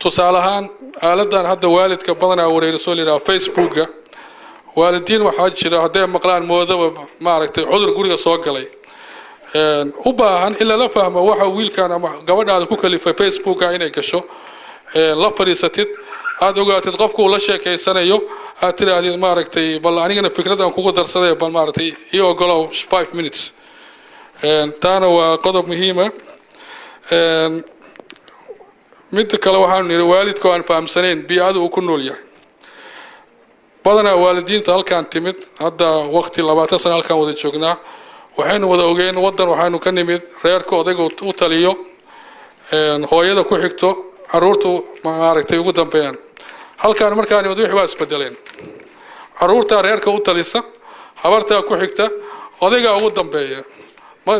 tusaale ahaan aaladan hadda waalidka badanaa wareeriso leeyahay Facebooka waalidiin waxaa jira haday maqlaan moodaba maaragtay cudur guriga soo galay u baahan ila la fahmo waxa wiilkan ama gabadhaada ku kalifay Facebooka inay gasho la fariisatid aad ogaatid qofku la sheekeysanayo aad tiraahdo maaragtay bal anigana fikrad aan kugu darsaday bal maaragtay iyo ogolow 5 minutes taana waa qodob muhiim ah mid kale waxaan niri waalidku aan fahamsanayn biyaadu uu ku nool yahay badanaa waalidiinta halkaan timid hadda waqti 20 sano halkaan wada joognaa waxaynu wada ogeyn wadan waxaanu ka nimid reerka odayga u taliyo hooyada ku xigto caruurtu maaragtay ugu dambeeyaan halkaan markaan wada wixii waa isbedeleen caruurta reerka u talisa habartaa ku xigta odaygaa ugu dambeeya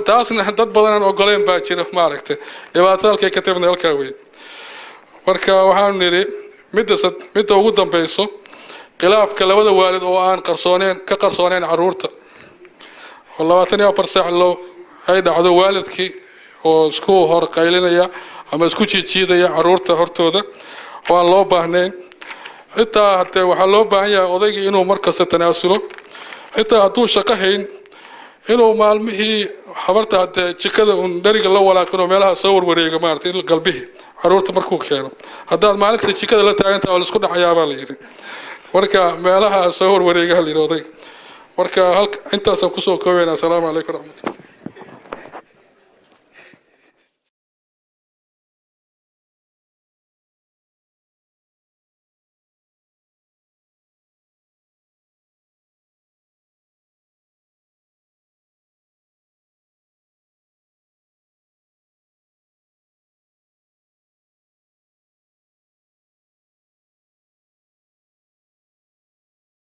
taasna dad badan aan ogoleen baa jira maaragtay dhibaato halkay ka timid halkaa weyn marka waxaanu nidhi midda ugu dambayso khilaafka labada waalid oo aan ka qarsooneen carruurta oo 24 saac ay dhacdo waalidkii oo isku hor qaylinaya ama isku jiidjiidaya carruurta hortooda oo aan loo baahnayn xitaa haddee waxaa loo baahan yahay odaygii inuu markasta tanaasulo xitaa hadduu shaqo hayn inuu maalmihii habarta haddee jikada uun dheriga la walaaqinoo meelaha soo warwareega maaragtay galbihii carruurta markuu keeno haddaad maalinta jikada la taagantaha oo laisku dhacayaabaa la yidhi marka meelaha soo warwareegaha la yidhi odayga marka intaasaan kusoo koobaynaa asalaamu calaykum waraxmatullah